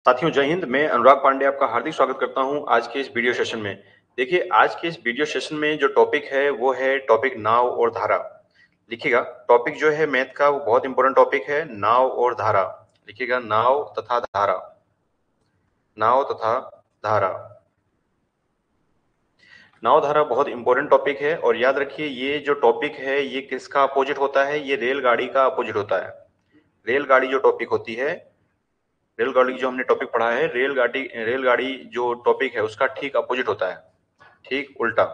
साथियों जय हिंद। मैं अनुराग पांडे आपका हार्दिक स्वागत करता हूं आज के इस वीडियो सेशन में। देखिए आज के इस वीडियो सेशन में जो टॉपिक है वो है टॉपिक नाव और धारा। लिखिएगा, टॉपिक जो है मैथ का वो बहुत इंपॉर्टेंट टॉपिक है, नाव और धारा। लिखिएगा, नाव तथा धारा, नाव तथा धारा। नाव धारा बहुत इंपॉर्टेंट टॉपिक है और याद रखिए ये जो टॉपिक है ये किसका अपोजिट होता है? ये रेलगाड़ी का अपोजिट होता है। रेलगाड़ी जो टॉपिक होती है, रेलगाड़ी जो हमने टॉपिक पढ़ा है, रेलगाड़ी जो टॉपिक है उसका ठीक अपोजिट होता है, ठीक उल्टा।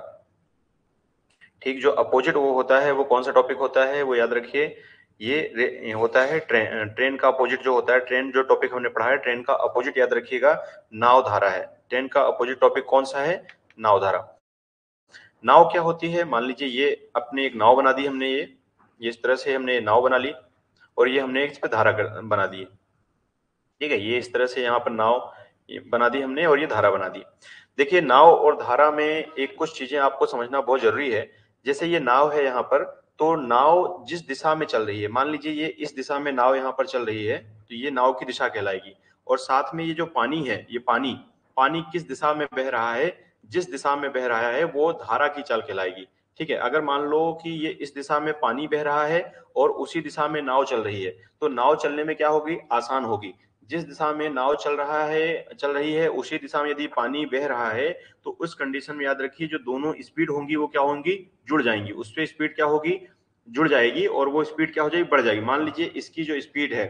ठीक जो अपोजिट वो होता है वो कौन सा टॉपिक होता है वो याद रखिए, ये होता है ट्रेन। ट्रेन का अपोजिट जो होता है, ट्रेन जो टॉपिक हमने पढ़ा है ट्रेन का अपोजिट याद रखिएगा नाव धारा है। ट्रेन का अपोजिट टॉपिक कौन सा है? नाव धारा। नाव क्या होती है? मान लीजिए ये अपने एक नाव बना दी हमने, ये इस तरह से हमने नाव बना ली और ये हमने इस पे धारा बना दी। ठीक है, ये इस तरह से यहाँ पर नाव बना दी हमने और ये धारा बना दी। देखिए नाव और धारा में एक कुछ चीजें आपको समझना बहुत जरूरी है। जैसे ये नाव है यहाँ पर, तो नाव जिस दिशा में चल रही है, मान लीजिए ये इस दिशा में नाव यहाँ पर चल रही है तो ये नाव की दिशा कहलाएगी। और साथ में ये जो पानी है, ये पानी पानी किस दिशा में बह रहा है, जिस दिशा में बह रहा है वो धारा की चाल कहलाएगी। ठीक है, अगर मान लो कि ये इस दिशा में पानी बह रहा है और उसी दिशा में नाव चल रही है, तो नाव चलने में क्या होगी? आसान होगी। जिस दिशा में नाव चल रही है उसी दिशा में यदि पानी बह रहा है तो उस कंडीशन में याद रखिए जो दोनों स्पीड होंगी वो क्या होंगी? जुड़ जाएंगी। उस पे स्पीड क्या होगी? जुड़ जाएगी और वो स्पीड क्या हो जाएगी? बढ़ जाएगी। मान लीजिए इसकी जो स्पीड है,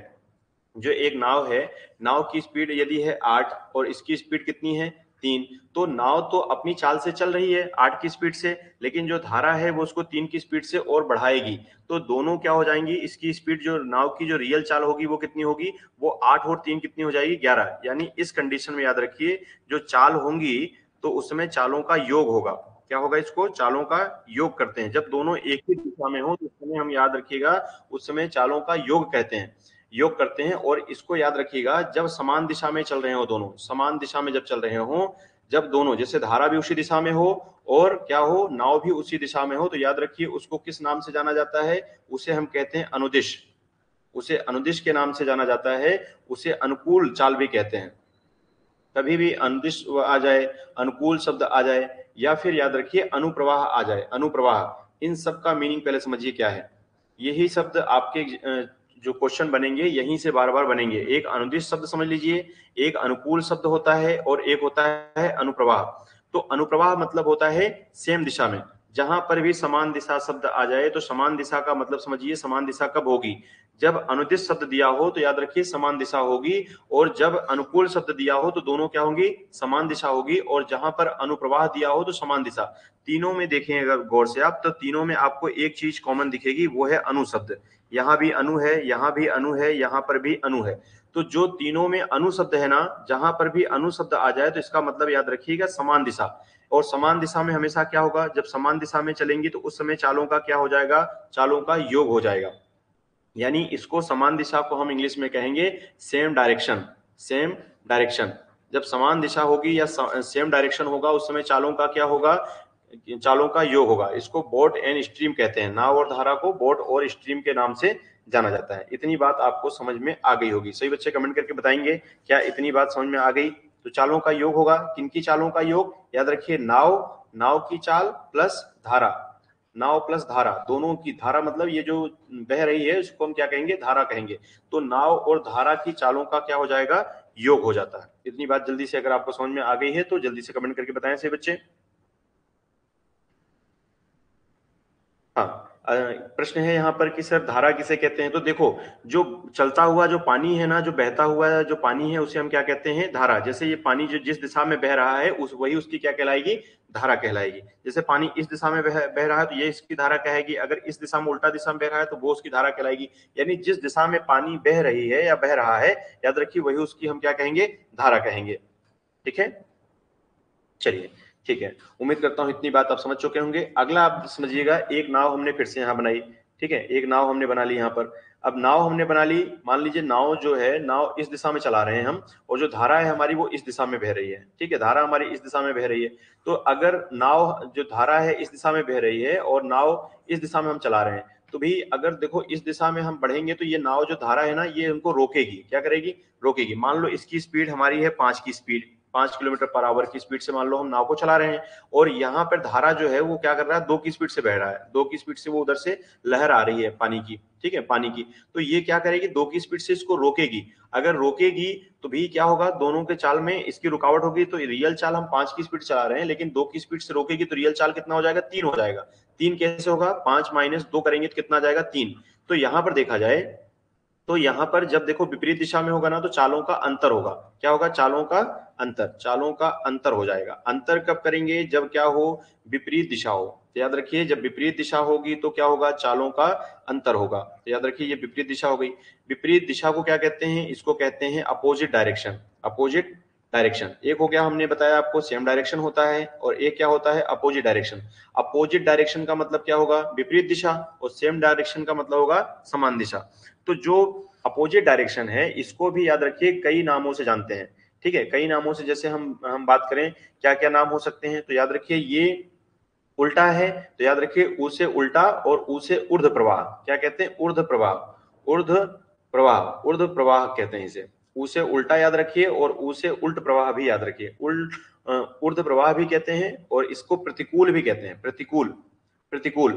जो एक नाव है, नाव की स्पीड यदि है 8 और इसकी स्पीड कितनी है? 3। तो नाव तो अपनी चाल से चल रही है 8 की स्पीड से, लेकिन जो धारा है वो उसको 3 की स्पीड से और बढ़ाएगी। तो दोनों क्या हो जाएंगी? इसकी स्पीड जो नाव की जो रियल चाल होगी वो कितनी होगी? वो 8 और 3 कितनी हो जाएगी? 11। यानी इस कंडीशन में याद रखिए जो चाल होंगी तो उस समय चालों का योग होगा। क्या होगा? इसको चालों का योग करते हैं। जब दोनों एक ही दिशा में हो तो उस समय हम याद रखिएगा उस समय चालों का योग कहते हैं, योग करते हैं। और इसको याद रखिएगा जब समान दिशा में चल रहे हो, दोनों समान दिशा में जब चल रहे हो, जब दोनों जैसे धारा भी उसी दिशा में हो और क्या हो, नाव भी उसी दिशा में हो, तो याद रखिए उसको किस नाम से जाना जाता है? उसे हम कहते हैं अनुदिश। उसे अनुदिश के नाम से जाना जाता है। उसे अनुकूल चाल भी कहते हैं। कभी भी अनुदिश आ जाए, अनुकूल शब्द आ जाए या फिर याद रखिए अनुप्रवाह आ जाए, अनुप्रवाह, इन सब का मीनिंग पहले समझिए क्या है। यही शब्द आपके जो क्वेश्चन बनेंगे यहीं से बार बार बनेंगे। एक अनुदिश शब्द समझ लीजिए, एक अनुकूल शब्द होता है और एक होता है अनुप्रवाह। तो अनुप्रवाह मतलब होता है सेम दिशा में। जहां पर भी समान दिशा शब्द आ जाए तो समान दिशा का मतलब समझिए समान दिशा कब होगी? जब अनुदिश शब्द दिया हो तो याद रखिए समान दिशा होगी, और जब अनुकूल शब्द दिया हो तो दोनों क्या होंगी? समान दिशा होगी। और जहां पर अनुप्रवाह दिया हो तो समान दिशा। तीनों में देखें अगर गौर से आप, तो तीनों में आपको एक चीज कॉमन दिखेगी, वो है अनु शब्द। यहाँ भी अनु है, यहाँ भी अनु है, यहाँ पर भी अनु है। तो जो तीनों में अनु शब्द है ना, जहां पर भी अनु शब्द आ जाए तो इसका मतलब याद रखिएगा समान दिशा। और समान दिशा में हमेशा क्या होगा? जब समान दिशा में चलेंगी तो उस समय चालों का क्या हो जाएगा? चालों का योग हो जाएगा। यानी इसको समान दिशा को हम इंग्लिश में कहेंगे सेम डायरेक्शन। Same direction. जब समान दिशा होगी या सेम डायरेक्शन होगा उस समय चालों का क्या होगा? चालों का योग होगा। इसको बोट एंड स्ट्रीम कहते हैं। नाव और धारा को बोट और स्ट्रीम के नाम से जाना जाता है। इतनी बात आपको समझ में आ गई होगी। सही बच्चे कमेंट करके बताएंगे क्या इतनी बात समझ में आ गई? तो चालों का योग होगा। किनकी चालों का योग? याद रखिए नाव, नाव की चाल प्लस धारा। नाव प्लस धारा, दोनों की धारा मतलब ये जो बह रही है उसको हम क्या कहेंगे? धारा कहेंगे। तो नाव और धारा की चालों का क्या हो जाएगा? योग हो जाता है। इतनी बात जल्दी से अगर आपको समझ में आ गई है तो जल्दी से कमेंट करके बताएं सही बच्चे। हाँ, प्रश्न है यहाँ पर कि सर धारा किसे कहते हैं? तो देखो, जो चलता हुआ जो पानी है ना, जो बहता हुआ जो पानी है उसे हम क्या कहते हैं? धारा। जैसे ये पानी जो जिस दिशा में बह रहा है उस वही उसकी क्या कहलाएगी? धारा कहलाएगी। जैसे पानी इस दिशा में बह रहा है तो ये इसकी धारा कहेगी। अगर इस दिशा में उल्टा दिशा में बह रहा है तो वो उसकी धारा कहलाएगी। यानी जिस दिशा में पानी बह रही है या बह रहा है, याद रखिए वही उसकी हम क्या कहेंगे? धारा कहेंगे। ठीक है, चलिए ठीक है। उम्मीद करता हूं इतनी बात आप समझ चुके होंगे। अगला आप समझिएगा, एक नाव हमने फिर से यहाँ बनाई। ठीक है, एक नाव हमने बना ली यहाँ पर। अब नाव हमने बना ली, मान लीजिए नाव जो है, नाव इस दिशा में चला रहे हैं हम, और जो धारा है हमारी वो इस दिशा में बह रही है। ठीक है, धारा हमारी इस दिशा में बह रही है। तो अगर नाव जो धारा है इस दिशा में बह रही है और नाव इस दिशा में हम चला रहे हैं, तो भी अगर देखो इस दिशा में हम बढ़ेंगे तो ये नाव जो धारा है ना ये उनको रोकेगी, क्या करेगी, रोकेगी। मान लो इसकी स्पीड हमारी है 5 की स्पीड, 5 किलोमीटर पर आवर की स्पीड से मान लो हम नाव को चला रहे हैं, और यहाँ पर धारा जो है वो क्या कर रहा है, 2 की स्पीड से बह रहा है, 2 की स्पीड से वो उधर से लहर आ रही है पानी की, ठीक है, पानी की। तो ये क्या करेगी, 2 की स्पीड से इसको रोकेगी। अगर रोकेगी तो भी क्या होगा, दोनों के चाल में इसकी रुकावट होगी। तो रियल चाल हम 5 की स्पीड चला रहे हैं, लेकिन 2 की स्पीड से रोकेगी तो रियल चाल कितना हो जाएगा, 3 हो जाएगा। 3 कैसे होगा, 5 माइनस 2 करेंगे तो कितना आ जाएगा, 3। तो यहां पर देखा जाए तो यहां पर जब देखो विपरीत दिशा में होगा ना तो चालों का अंतर होगा। क्या होगा, चालों का अंतर, चालों का अंतर हो जाएगा। अंतर कब करेंगे, जब क्या हो, विपरीत दिशा हो। तो याद रखिए जब विपरीत दिशा होगी तो क्या होगा, चालों का अंतर होगा। तो याद रखिए ये विपरीत दिशा हो गई। विपरीत दिशा को क्या कहते हैं, इसको कहते हैं अपोजिट डायरेक्शन। अपोजिट डायरेक्शन, एक हो गया हमने बताया आपको सेम डायरेक्शन होता है, और एक क्या होता है, अपोजिट डायरेक्शन। अपोजिट डायरेक्शन का मतलब क्या होगा, विपरीत दिशा, और सेम डायरेक्शन का मतलब होगा समान दिशा। तो जो अपोजिट डायरेक्शन है इसको भी याद रखिए कई नामों से जानते हैं, ठीक है, कई नामों से। जैसे हम बात करें क्या क्या नाम हो सकते हैं, तो याद रखिए ये उल्टा है, तो याद रखिए ऊ से उल्टा, और ऊ से ऊर्ध्व प्रवाह, क्या कहते हैं, ऊर्ध्व प्रवाह, ऊर्ध्व प्रवाह, ऊर्ध्व प्रवाह कहते हैं इसे। ऊ से उल्टा याद रखिए, और ऊ से उल्ट प्रवाह भी याद रखिए, ऊर्ध्व प्रवाह भी कहते हैं, और इसको प्रतिकूल भी कहते हैं, प्रतिकूल, प्रतिकूल,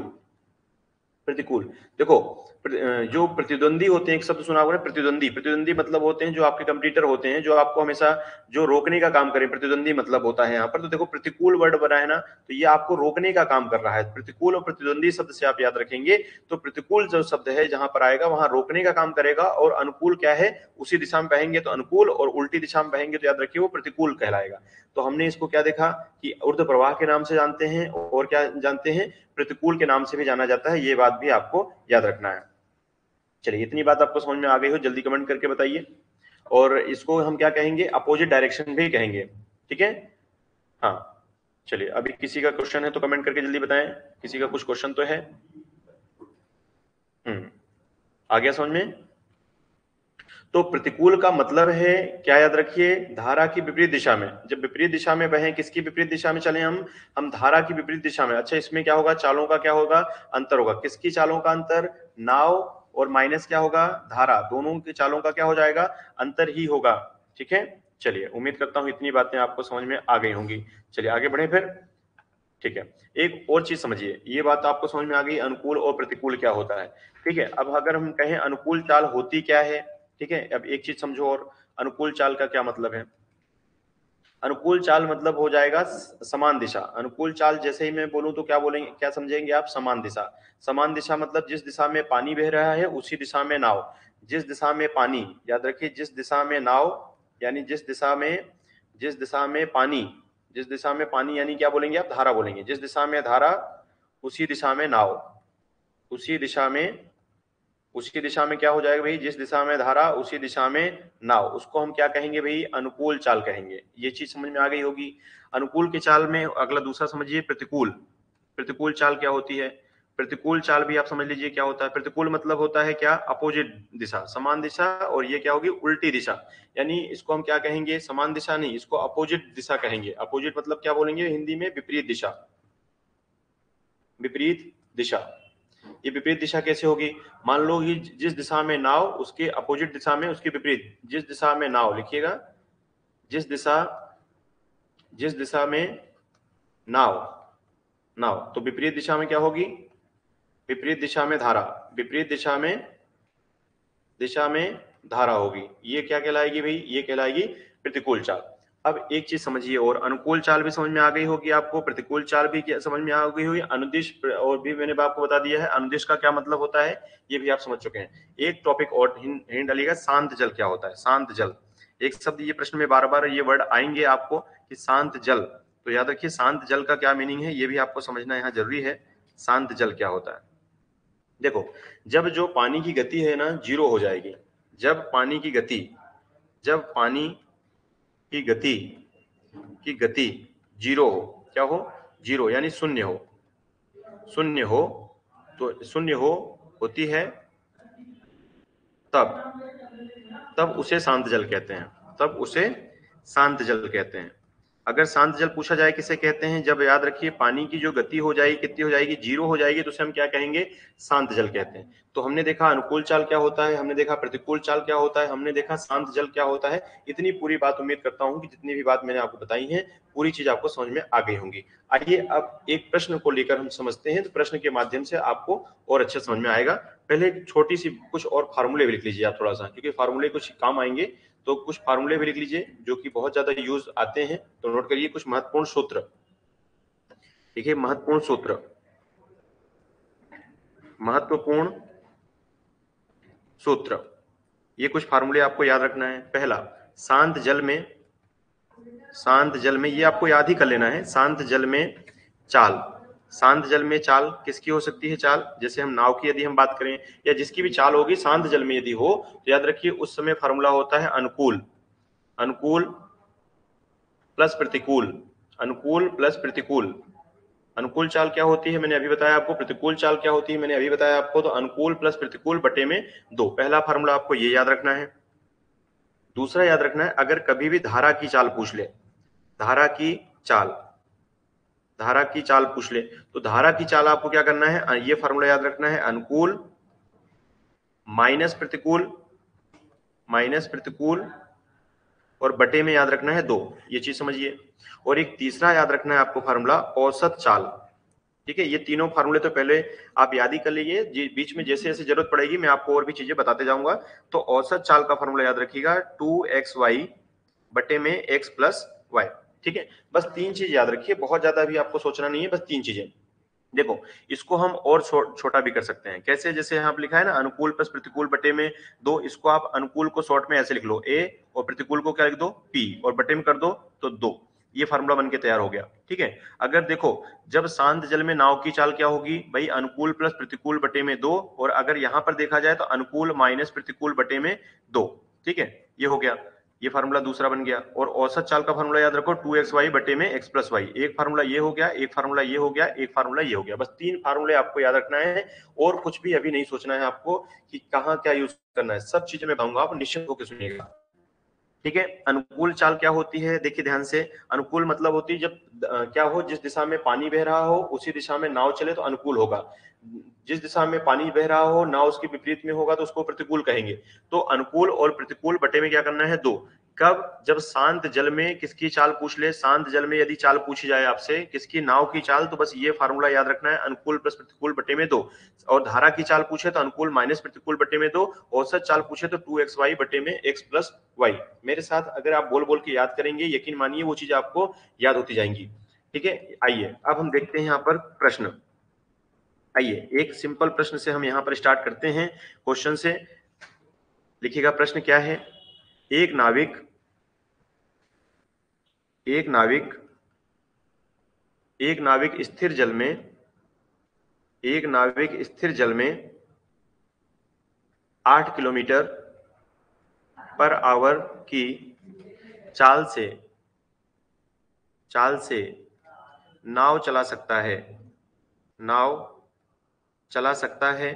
प्रतिकूल। देखो जो प्रतिद्वंदी होते हैं, एक शब्द सुना होगा ना, प्रतिद्वंदी। प्रतिद्वंदी मतलब होते हैं जो आपके कंपटीटर होते हैं, जो आपको हमेशा जो रोकने का काम करें, प्रतिद्वंदी मतलब होता है यहाँ पर। तो देखो प्रतिकूल वर्ड बना है ना, तो ये आपको रोकने का काम कर रहा है। प्रतिकूल और प्रतिद्वंदी शब्द से आप याद रखेंगे तो प्रतिकूल जो शब्द है जहां पर आएगा वहां रोकने का काम करेगा, और अनुकूल क्या है, उसी दिशा में बहेंगे तो अनुकूल, और उल्टी दिशा में बहेंगे तो याद रखिए वो प्रतिकूल कहलाएगा। तो हमने इसको क्या देखा कि ऊर्ध्व प्रवाह के नाम से जानते हैं, और क्या जानते हैं, प्रतिकूल के नाम से भी जाना जाता है। ये बात भी आपको याद रखना है। चलिए इतनी बात आपको समझ में आ गई हो, जल्दी कमेंट करके बताइए। और इसको हम क्या कहेंगे, अपोजिट डायरेक्शन भी कहेंगे, ठीक है। हाँ चलिए, अभी किसी का क्वेश्चन है तो कमेंट करके जल्दी बताएं, किसी का कुछ क्वेश्चन तो है। आ गया समझ में। तो प्रतिकूल का मतलब है क्या, याद रखिए, धारा की विपरीत दिशा में। जब विपरीत दिशा में बहें, किसकी विपरीत दिशा में चले हम धारा की विपरीत दिशा में। अच्छा इसमें क्या होगा, चालों का क्या होगा, अंतर होगा। किसकी चालों का अंतर, नाव और माइनस क्या होगा, धारा, दोनों की चालों का क्या हो जाएगा, अंतर ही होगा, ठीक है। चलिए उम्मीद करता हूं इतनी बातें आपको समझ में आ गई होंगी। चलिए आगे बढ़े फिर, ठीक है। एक और चीज समझिए, ये बात आपको समझ में आ गई अनुकूल और प्रतिकूल क्या होता है, ठीक है। अब अगर हम कहें अनुकूल चाल होती क्या है, ठीक है। अब एक चीज समझो, और अनुकूल चाल का क्या मतलब है। अनुकूल चाल मतलब हो जाएगा समान दिशा। अनुकूल चाल जैसे ही मैं बोलूं तो क्या बोलेंगे, क्या समझेंगे आप, समान दिशा। समान दिशा मतलब जिस दिशा में पानी बह रहा है उसी दिशा में नाव। जिस दिशा में पानी, याद रखिए जिस दिशा में नाव, यानी जिस दिशा में पानी, जिस दिशा में पानी यानी क्या बोलेंगे आप, धारा बोलेंगे। जिस दिशा में धारा उसी दिशा में नाव, उसी दिशा में, उसकी दिशा में क्या हो जाएगा भाई, जिस दिशा में धारा उसी दिशा में नाव, उसको हम क्या कहेंगे भाई, अनुकूल चाल कहेंगे। ये चीज समझ में आ गई होगी। अनुकूल के चाल में अगला दूसरा समझिए, प्रतिकूल। प्रतिकूल चाल क्या होती है, प्रतिकूल चाल भी आप समझ लीजिए क्या होता है। प्रतिकूल मतलब होता है क्या, अपोजिट दिशा, समान दिशा, और ये क्या होगी, उल्टी दिशा। यानी इसको हम क्या कहेंगे, समान दिशा नहीं, इसको अपोजिट दिशा कहेंगे। अपोजिट मतलब क्या बोलेंगे हिंदी में, विपरीत दिशा, विपरीत दिशा। ये विपरीत दिशा कैसे होगी, मान लो कि जिस दिशा में नाव उसके अपोजिट दिशा में, उसके विपरीत, जिस दिशा में नाव लिखिएगा, जिस दिशा में नाव, नाव, तो विपरीत दिशा में क्या होगी, विपरीत दिशा में धारा, विपरीत दिशा में धारा होगी। ये क्या कहलाएगी भाई, ये कहलाएगी प्रतिकूल चाल। अब एक चीज समझिए, और अनुकूल चाल भी समझ में आ गई होगी आपको, प्रतिकूल चाल भी समझ में आ गई होगी। अनुदिश और भी मैंने आपको बता दिया है, अनुदिश का क्या मतलब होता है ये भी आप समझ चुके हैं। एक टॉपिक और हिंट डालिएगा, शांत जल क्या होता है, शांत जल। एक शब्द ये प्रश्न में बार बार ये वर्ड आएंगे आपको कि शांत जल, तो याद रखिए शांत जल का क्या मीनिंग है, ये भी आपको समझना यहाँ जरूरी है। शांत जल क्या होता है, देखो जब जो पानी की गति है ना जीरो हो जाएगी, जब पानी की गति, जब पानी की गति जीरो हो, क्या हो, जीरो यानी शून्य हो, शून्य हो, तो शून्य हो होती है तब, तब उसे शांत जल कहते हैं, तब उसे शांत जल कहते हैं। अगर शांत जल पूछा जाए किसे कहते हैं, जब याद रखिए पानी की जो गति हो जाएगी कितनी हो जाएगी, जीरो हो जाएगी, तो उसे हम क्या कहेंगे, शांत जल कहते हैं। तो हमने देखा अनुकूल चाल क्या होता है, हमने देखा प्रतिकूल चाल क्या होता है, हमने देखा शांत जल क्या होता है। इतनी पूरी बात उम्मीद करता हूं कि जितनी भी बात मैंने आपको बताई है पूरी चीज आपको समझ में आ गई होंगी। आइए अब एक प्रश्न को लेकर हम समझते हैं, तो प्रश्न के माध्यम से आपको और अच्छे समझ में आएगा। पहले एक छोटी सी कुछ और फार्मूले भी लिख लीजिए आप थोड़ा सा, क्योंकि फार्मूले कुछ काम आएंगे, तो कुछ फार्मूले भी लिख लीजिए जो कि बहुत ज्यादा यूज आते हैं। तो नोट करिए कुछ महत्वपूर्ण सूत्र। देखिए महत्वपूर्ण सूत्र, महत्वपूर्ण सूत्र, ये कुछ फार्मूले आपको याद रखना है। पहला, शांत जल में, शांत जल में, ये आपको याद ही कर लेना है, शांत जल में चाल, शांत जल में चाल किसकी हो सकती है चाल, जैसे हम नाव की यदि हम बात करें या जिसकी भी चाल होगी शांत जल में यदि हो, तो याद रखिए उस समय फार्मूला होता है अनुकूल, अनुकूल प्लस प्रतिकूल, अनुकूल प्लस प्रतिकूल। अनुकूल चाल क्या होती है मैंने अभी बताया आपको, प्रतिकूल चाल क्या होती है मैंने अभी बताया आपको। तो अनुकूल प्लस प्रतिकूल बटे में 2, पहला फार्मूला आपको ये याद रखना है। दूसरा याद रखना है, अगर कभी भी धारा की चाल पूछ ले, धारा की चाल, धारा की चाल पूछ ले, तो धारा की चाल आपको क्या करना है, ये फार्मूला याद रखना है, अनुकूल माइनस प्रतिकूल, माइनस प्रतिकूल और बटे में याद रखना है 2, ये चीज समझिए। और एक तीसरा याद रखना है आपको फार्मूला औसत चाल। ठीक है, ये तीनों फार्मूले तो पहले आप याद ही कर लीजिए, बीच में जैसे जैसे जरूरत पड़ेगी मैं आपको और भी चीजें बताते जाऊंगा। तो औसत चाल का फार्मूला याद रखिएगा 2xy बटे में x प्लस वाई। ठीक है, बस 3 चीज याद रखिए, बहुत ज्यादा भी आपको सोचना नहीं है, बस 3 चीजें। देखो इसको हम और छोटा भी कर सकते हैं, कैसे, जैसे यहाँ पर लिखा है ना अनुकूल प्लस प्रतिकूल बटे में 2, इसको आप अनुकूल को शॉर्ट में ऐसे लिख लो a, और प्रतिकूल को क्या लिख दो p, और बटे में कर दो तो 2, ये फार्मूला बनके तैयार हो गया। ठीक है, अगर देखो जब शांत जल में नाव की चाल क्या होगी भाई, अनुकूल प्लस प्रतिकूल बटे में 2, और अगर यहां पर देखा जाए तो अनुकूल माइनस प्रतिकूल बटे में 2। ठीक है, ये हो गया, ये फार्मूला दूसरा बन गया। और औसत चाल का फार्मूला याद रखो 2xy बटे में x प्लस वाई, एक फार्मूला ये हो गया, एक फार्मूला ये हो गया, एक फार्मूला ये हो गया, बस 3 फार्मूले आपको याद रखना है, और कुछ भी अभी नहीं सोचना है आपको कि कहाँ क्या यूज करना है, सब चीजें मैं बताऊंगा, आप निश्चित होकर सुनिएगा। ठीक है, अनुकूल चाल क्या होती है, देखिए ध्यान से, अनुकूल मतलब होती है जब क्या हो, जिस दिशा में पानी बह रहा हो उसी दिशा में नाव चले तो अनुकूल होगा, जिस दिशा में पानी बह रहा हो नाव उसके विपरीत में होगा तो उसको प्रतिकूल कहेंगे। तो अनुकूल और प्रतिकूल बटे में क्या करना है 2, कब, जब शांत जल में किसकी चाल पूछ ले, शांत जल में यदि चाल पूछी जाए आपसे किसकी, नाव की चाल, तो बस ये फार्मूला याद रखना है, अनुकूल प्लस प्रतिकूल बटे में 2। और धारा की चाल पूछे तो अनुकूल माइनस प्रतिकूल बटे में 2, औसत चाल पूछे तो 2xy बटे में x प्लस वाई। मेरे साथ अगर आप बोल बोल के याद करेंगे, यकीन मानिए वो चीज आपको याद होती जाएंगी। ठीक है, आइए अब हम देखते हैं यहाँ पर प्रश्न। आइए एक सिंपल प्रश्न से हम यहाँ पर स्टार्ट करते हैं, क्वेश्चन से। लिखिएगा प्रश्न क्या है, एक नाविक, एक नाविक, एक नाविक स्थिर जल में, एक नाविक स्थिर जल में 8 किलोमीटर पर आवर की चाल से, चाल से नाव चला सकता है, नाव चला सकता है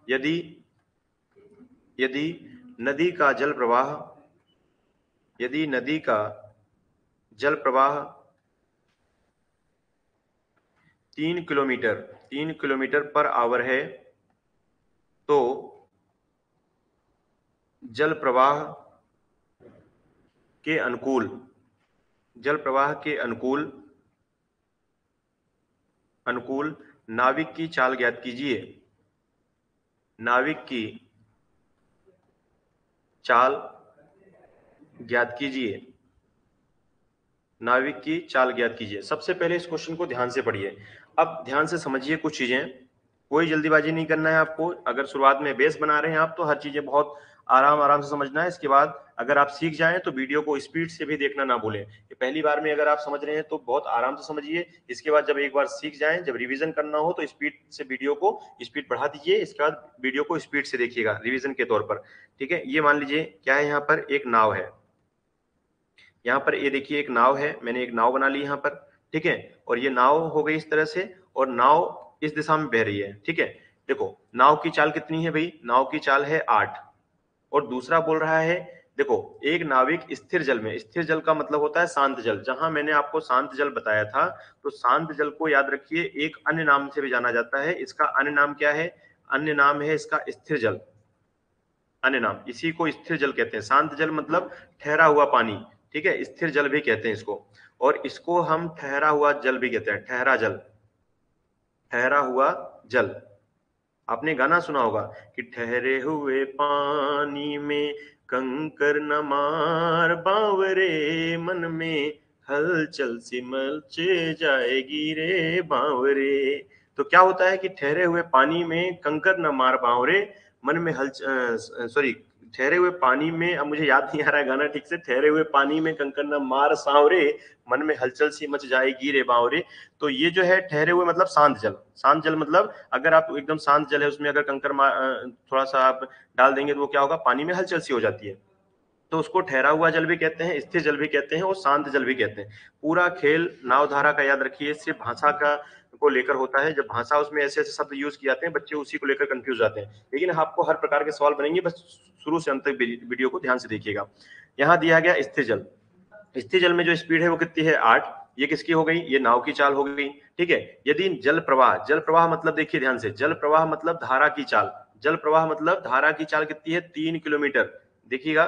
यदि, यदि नदी का जल प्रवाह, यदि नदी का जल प्रवाह 3 किलोमीटर, 3 किलोमीटर पर आवर है, तो जल प्रवाह के अनुकूल, जल प्रवाह के अनुकूल, अनुकूल नाविक की चाल ज्ञात कीजिए, नाविक की चाल ज्ञात कीजिए, नाविक की चाल ज्ञात कीजिए। सबसे पहले इस क्वेश्चन को ध्यान से पढ़िए, अब ध्यान से समझिए कुछ चीजें, कोई जल्दीबाजी नहीं करना है आपको। अगर शुरुआत में बेस बना रहे हैं आप तो हर चीजें बहुत आराम आराम से समझना है, इसके बाद अगर आप सीख जाएं तो वीडियो को स्पीड से भी देखना ना भूलें। ये पहली बार में अगर आप समझ रहे हैं तो बहुत आराम से समझिए, इसके बाद जब एक बार सीख जाएं, जब रिवीजन करना हो तो स्पीड से वीडियो को स्पीड बढ़ा दीजिए, इसके बाद वीडियो को स्पीड से देखिएगा रिवीजन के तौर पर। ठीक है, ये मान लीजिए क्या है, यहाँ पर एक नाव है, यहाँ पर ये देखिए एक नाव है, मैंने एक नाव बना ली यहाँ पर। ठीक है, और ये नाव हो गई इस तरह से, और नाव इस दिशा में बह रही है। ठीक है, देखो नाव की चाल कितनी है भाई, नाव की चाल है 8, और दूसरा बोल रहा है देखो, एक नाविक स्थिर जल में, स्थिर जल का मतलब होता है शांत जल, जहां मैंने आपको शांत जल बताया था, तो शांत जल को याद रखिए एक अन्य नाम से भी जाना जाता है। इसका अन्य नाम क्या है? अन्य नाम है इसका स्थिर जल। अन्य नाम, इसी को स्थिर जल कहते हैं। शांत जल मतलब ठहरा हुआ पानी, ठीक है, स्थिर जल भी कहते हैं इसको। और इसको हम ठहरा हुआ जल भी कहते हैं, ठहरा जल, ठहरा हुआ जल। आपने गाना सुना होगा कि ठहरे हुए पानी में कंकर न मार, बावरे मन में हलचल सी मच जाएगी रे बावरे। तो क्या होता है कि ठहरे हुए पानी में कंकर न मार बावरे, मन में हल सॉरी, ठहरे हुए पानी में, अब मुझे याद नहीं आ रहा है गाना ठीक से, ठहरे हुए पानी में कंकर न मार सांवरे, मन में हलचल सी मच जाएगी रे बावरे। तो ये जो है ठहरे हुए मतलब शांत जल। शांत जल मतलब अगर आप एकदम शांत जल है उसमें अगर कंकर थोड़ा सा आप डाल देंगे तो वो क्या होगा, पानी में हलचल सी हो जाती है। तो उसको ठहरा हुआ जल भी कहते हैं, स्थिर जल भी कहते हैं और शांत जल भी कहते हैं। पूरा खेल नावधारा का याद रखिए, सिर्फ भाषा का को लेकर होता है। जब भाषा उसमें ऐसे ऐसे शब्द यूज किए जाते हैं, बच्चे उसी को लेकर कंफ्यूज जाते हैं। लेकिन आपको हर प्रकार के सवाल बनेंगे, बस शुरू से अंत तक वीडियो को ध्यान से देखिएगा। यहाँ दिया गया स्थिर जल, स्थिर जल में जो स्पीड है वो कितनी है? 8। ये किसकी हो गई? ये नाव की चाल हो गई, ठीक है। यदि जल प्रवाह, जल प्रवाह मतलब देखिए ध्यान से, जल प्रवाह मतलब धारा की चाल, जल प्रवाह मतलब धारा की चाल कितनी है? 3 किलोमीटर। देखिएगा,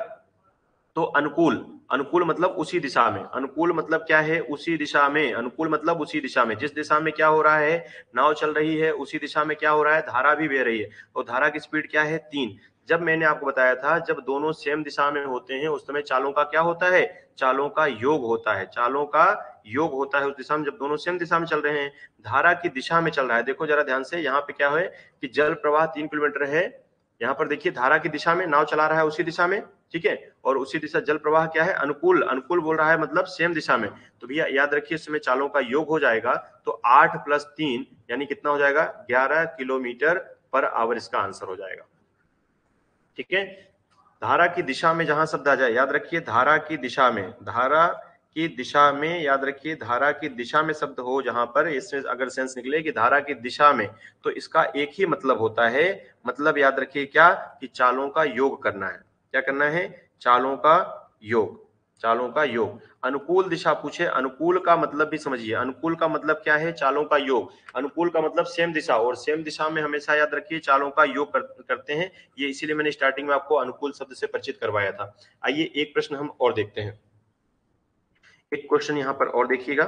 तो अनुकूल, अनुकूल मतलब उसी दिशा में, अनुकूल मतलब क्या है? उसी दिशा में, अनुकूल मतलब उसी दिशा में, जिस दिशा में क्या हो रहा है, नाव चल रही है, उसी दिशा में क्या हो रहा है, धारा भी बह रही है। और धारा की स्पीड क्या है? 3। जब मैंने आपको बताया था जब दोनों सेम दिशा में होते हैं उस समय चालों का क्या होता है? चालों का योग होता है, चालों का योग होता है उस दिशा में, जब दोनों सेम दिशा में चल रहे हैं। धारा की दिशा में चल रहा है, देखो जरा ध्यान से, यहाँ पे क्या है कि जल प्रवाह 3 किलोमीटर है, यहाँ पर देखिए धारा की दिशा में नाव चला रहा है उसी दिशा में, ठीक है। और उसी दिशा जल प्रवाह क्या है? अनुकूल, अनुकूल बोल रहा है मतलब सेम दिशा में। तो भैया याद रखिए इस समय चालों का योग हो जाएगा, तो 8 + 3 यानी कितना हो जाएगा? 11 किलोमीटर पर आवर इसका आंसर हो जाएगा, ठीक है। धारा की दिशा में जहां शब्द आ जाए, याद रखिए धारा की दिशा में, धारा की दिशा में, याद रखिए धारा की दिशा में शब्द हो जहां पर, इसमें अगर सेंस निकले कि धारा की दिशा में, तो इसका एक ही मतलब होता है, मतलब याद रखिए क्या, कि चालों का योग करना है। क्या करना है? चालों का योग, चालों का योग। अनुकूल दिशा पूछे, अनुकूल का मतलब भी समझिए, अनुकूल का मतलब क्या है? चालों का योग। अनुकूल का मतलब सेम दिशा, और सेम दिशा में हमेशा याद रखिए चालों का योग करते हैं। ये इसीलिए मैंने स्टार्टिंग में आपको अनुकूल शब्द से परिचित करवाया था। आइए एक प्रश्न हम और देखते हैं, एक क्वेश्चन यहाँ पर और देखिएगा।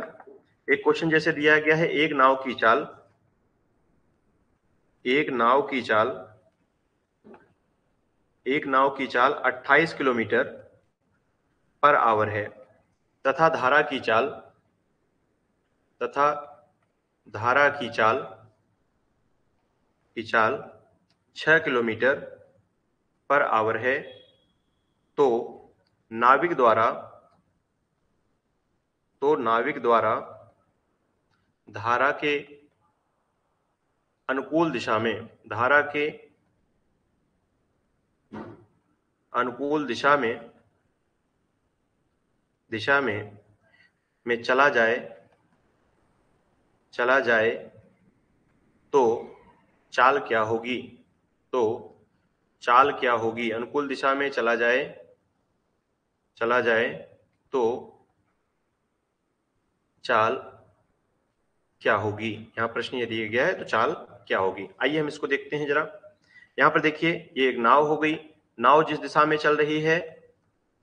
एक क्वेश्चन जैसे दिया गया है, एक नाव की चाल, एक नाव की चाल, एक नाव की चाल 28 किलोमीटर पर आवर है, तथा धारा की चाल, तथा धारा की चाल 6 किलोमीटर पर आवर है। तो नाविक द्वारा, तो नाविक द्वारा धारा के अनुकूल दिशा में, धारा के अनुकूल दिशा में, दिशा में चला जाए तो चाल क्या होगी? तो चाल क्या होगी? अनुकूल दिशा में चला जाए तो चाल क्या होगी? यहाँ प्रश्न ये दिया गया है, तो चाल क्या होगी? आइए हम इसको देखते हैं जरा। यहाँ पर देखिए ये एक नाव हो गई, नाव जिस दिशा में चल रही है,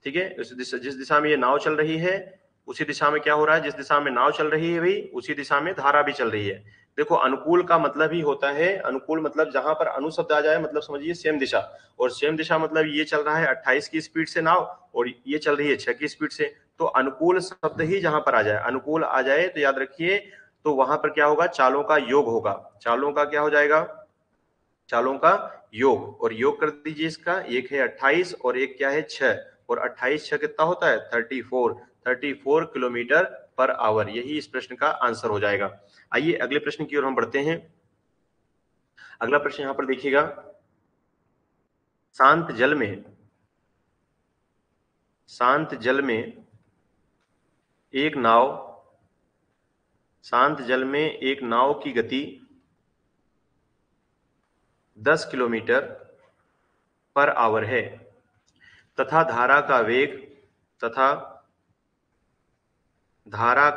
ठीक है, जिस दिशा में ये नाव चल रही है उसी दिशा में क्या हो रहा है? जिस दिशा में नाव चल रही है भाई उसी दिशा में धारा भी चल रही है। देखो अनुकूल का मतलब ही होता है, अनुकूल मतलब जहां पर अनु शब्द आ जाए मतलब समझिए सेम दिशा, और सेम दिशा मतलब ये चल रहा है 28 की स्पीड से नाव और ये चल रही है 6 की स्पीड से। तो अनुकूल शब्द ही जहां पर आ जाए, अनुकूल आ जाए तो याद रखिए, तो वहां पर क्या होगा? चालों का योग होगा। चालों का क्या हो जाएगा? चालों का योग। और योग कर दीजिए इसका, एक है 28 और एक क्या है? 6। और 28 6 कितना होता है? 34 किलोमीटर पर आवर। यही इस प्रश्न का आंसर हो जाएगा। आइए अगले प्रश्न की ओर हम बढ़ते हैं। अगला प्रश्न यहां पर देखिएगा, शांत जल में, शांत जल में एक नाव, शांत जल में एक नाव की गति 10 किलोमीटर पर आवर है, तथा धारा का वेग, तथा धारा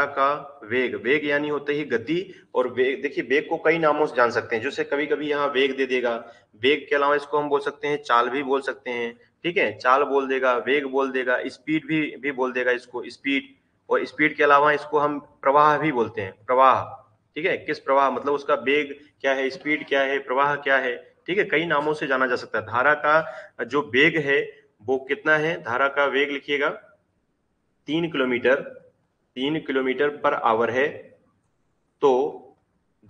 का वेग, वेग यानी होते ही गति, और वेग देखिए वेग को कई नामों से जान सकते हैं, जैसे कभी कभी यहाँ वेग दे देगा, वेग के अलावा इसको हम बोल सकते हैं चाल भी बोल सकते हैं, ठीक है, चाल बोल देगा, वेग बोल देगा, स्पीड भी बोल देगा इसको, स्पीड, और स्पीड के अलावा इसको हम प्रवाह भी बोलते हैं, प्रवाह, ठीक है, किस प्रवाह मतलब उसका वेग क्या है, स्पीड क्या है, प्रवाह क्या है, ठीक है, कई नामों से जाना जा सकता है। धारा का जो वेग है वो कितना है, धारा का वेग लिखिएगा 3 किलोमीटर, 3 किलोमीटर पर आवर है। तो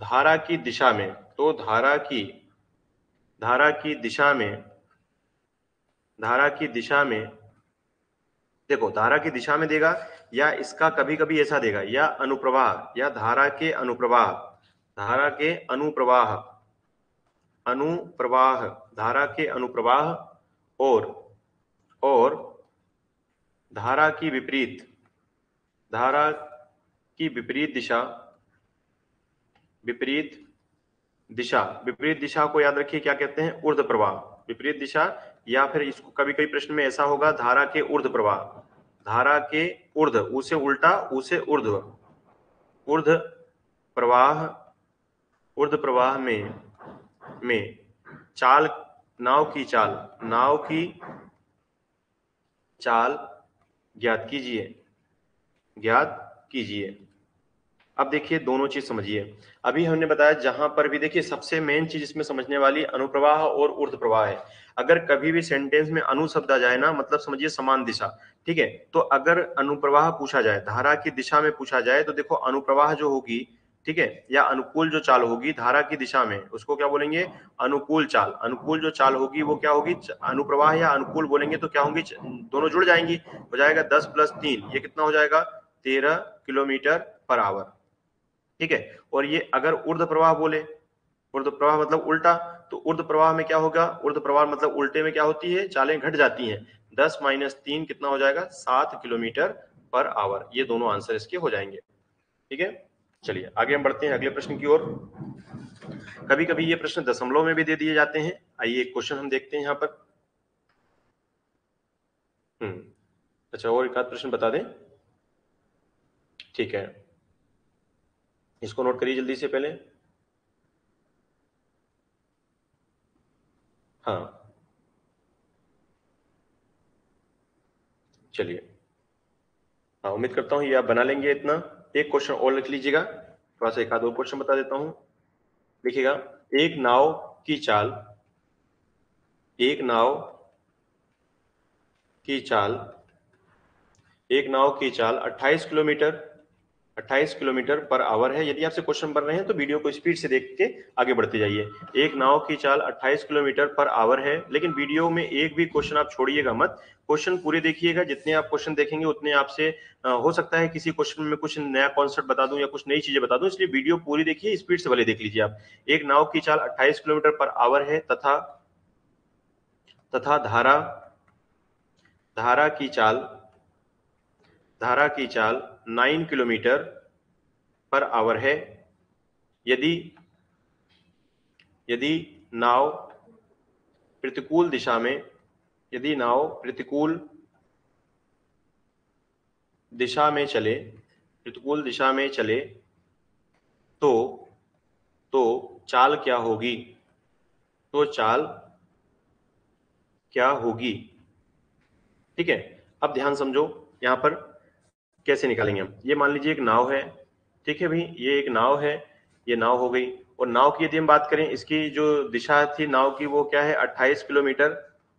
धारा की दिशा में, तो धारा की दिशा में, धारा की दिशा में, देखो धारा की दिशा में देगा, या इसका कभी कभी ऐसा देगा, या अनुप्रवाह, या धारा के अनुप्रवाह, धारा के अनुप्रवाह, अनुप्रवाह, धारा के अनुप्रवाह, और धारा की विपरीत, धारा की विपरीत दिशा, विपरीत दिशा, विपरीत दिशा को याद रखिए क्या कहते हैं, ऊर्ध्व प्रवाह, विपरीत दिशा, या फिर इसको कभी कभी प्रश्न में ऐसा होगा धारा के ऊर्ध्व प्रवाह, धारा के ऊर्ध्व, उसे उल्टा, उसे ऊर्ध्व, ऊर्ध्व प्रवाह, ऊर्ध्व प्रवाह में चाल, नाव की चाल, नाव की चाल ज्ञात कीजिए, ज्ञात कीजिए। अब देखिए दोनों चीज समझिए, अभी हमने बताया जहां पर भी देखिए सबसे मेन चीज इसमें समझने वाली अनुप्रवाह और ऊर्ध्व प्रवाह है। अगर कभी भी सेंटेंस में अनु शब्द आ जाए ना, मतलब समझिए समान दिशा, ठीक है, तो अगर अनुप्रवाह पूछा जाए, धारा की दिशा में पूछा जाए, तो देखो अनुप्रवाह जो होगी, ठीक है, या अनुकूल जो चाल होगी धारा की दिशा में, उसको क्या बोलेंगे, अनुकूल चाल, अनुकूल जो चाल होगी वो क्या होगी, अनुप्रवाह या अनुकूल बोलेंगे तो क्या होंगी, दोनों जुड़ जाएंगी, हो जाएगा 10 + 3, ये कितना हो जाएगा, 13 किलोमीटर पर आवर, ठीक है। और ये अगर ऊर्ध्व प्रवाह बोले, ऊर्ध्व प्रवाह मतलब उल्टा, तो ऊर्ध्व प्रवाह में क्या होगा, ऊर्ध्व प्रवाह मतलब उल्टे में क्या होती है, चालें घट जाती हैं, 10 - 3 कितना हो जाएगा, 7 किलोमीटर पर आवर, ये दोनों आंसर इसके हो जाएंगे, ठीक है। चलिए आगे हम बढ़ते हैं अगले प्रश्न की ओर। कभी कभी ये प्रश्न दशमलव में भी दे दिए जाते हैं, आइए एक क्वेश्चन हम देखते हैं यहाँ पर। अच्छा, और एक आध प्रश्न बता दें, ठीक है, इसको नोट करिए जल्दी से पहले। हाँ चलिए, हाँ उम्मीद करता हूँ ये आप बना लेंगे इतना। एक क्वेश्चन और लिख लीजिएगा, थोड़ा सा एक आध और क्वेश्चन बता देता हूँ, लिखिएगा, एक नाव की चाल, एक नाव की चाल, एक नाव की चाल 28 किलोमीटर, 28 किलोमीटर पर आवर है। यदि आपसे क्वेश्चन बन रहे हैं तो वीडियो को स्पीड से देख के आगे बढ़ते जाइए। एक नाव की चाल 28 किलोमीटर पर आवर है, लेकिन वीडियो में एक भी क्वेश्चन आप छोड़िएगा मत, क्वेश्चन पूरे देखिएगा, जितने आप क्वेश्चन देखेंगे उतने आपसे हो सकता है किसी क्वेश्चन में कुछ नया कॉन्सेप्ट बता दूं या कुछ नई चीजें बता दूं, इसलिए वीडियो पूरी देखिए, स्पीड से भले देख लीजिए आप। एक नाव की चाल 28 किलोमीटर पर आवर है, तथा धारा, धारा की चाल, धारा की चाल 9 किलोमीटर पर आवर है। यदि यदि नाव प्रतिकूल दिशा में, यदि नाव प्रतिकूल दिशा में चले, प्रतिकूल दिशा में चले, तो चाल क्या होगी, तो चाल क्या होगी, ठीक है। अब ध्यान समझो, यहां पर कैसे निकालेंगे हम, ये मान लीजिए एक नाव है, ठीक है भाई, ये एक नाव है, ये नाव हो गई, और नाव की यदि हम बात करें, इसकी जो दिशा थी नाव की वो क्या है, 28 किलोमीटर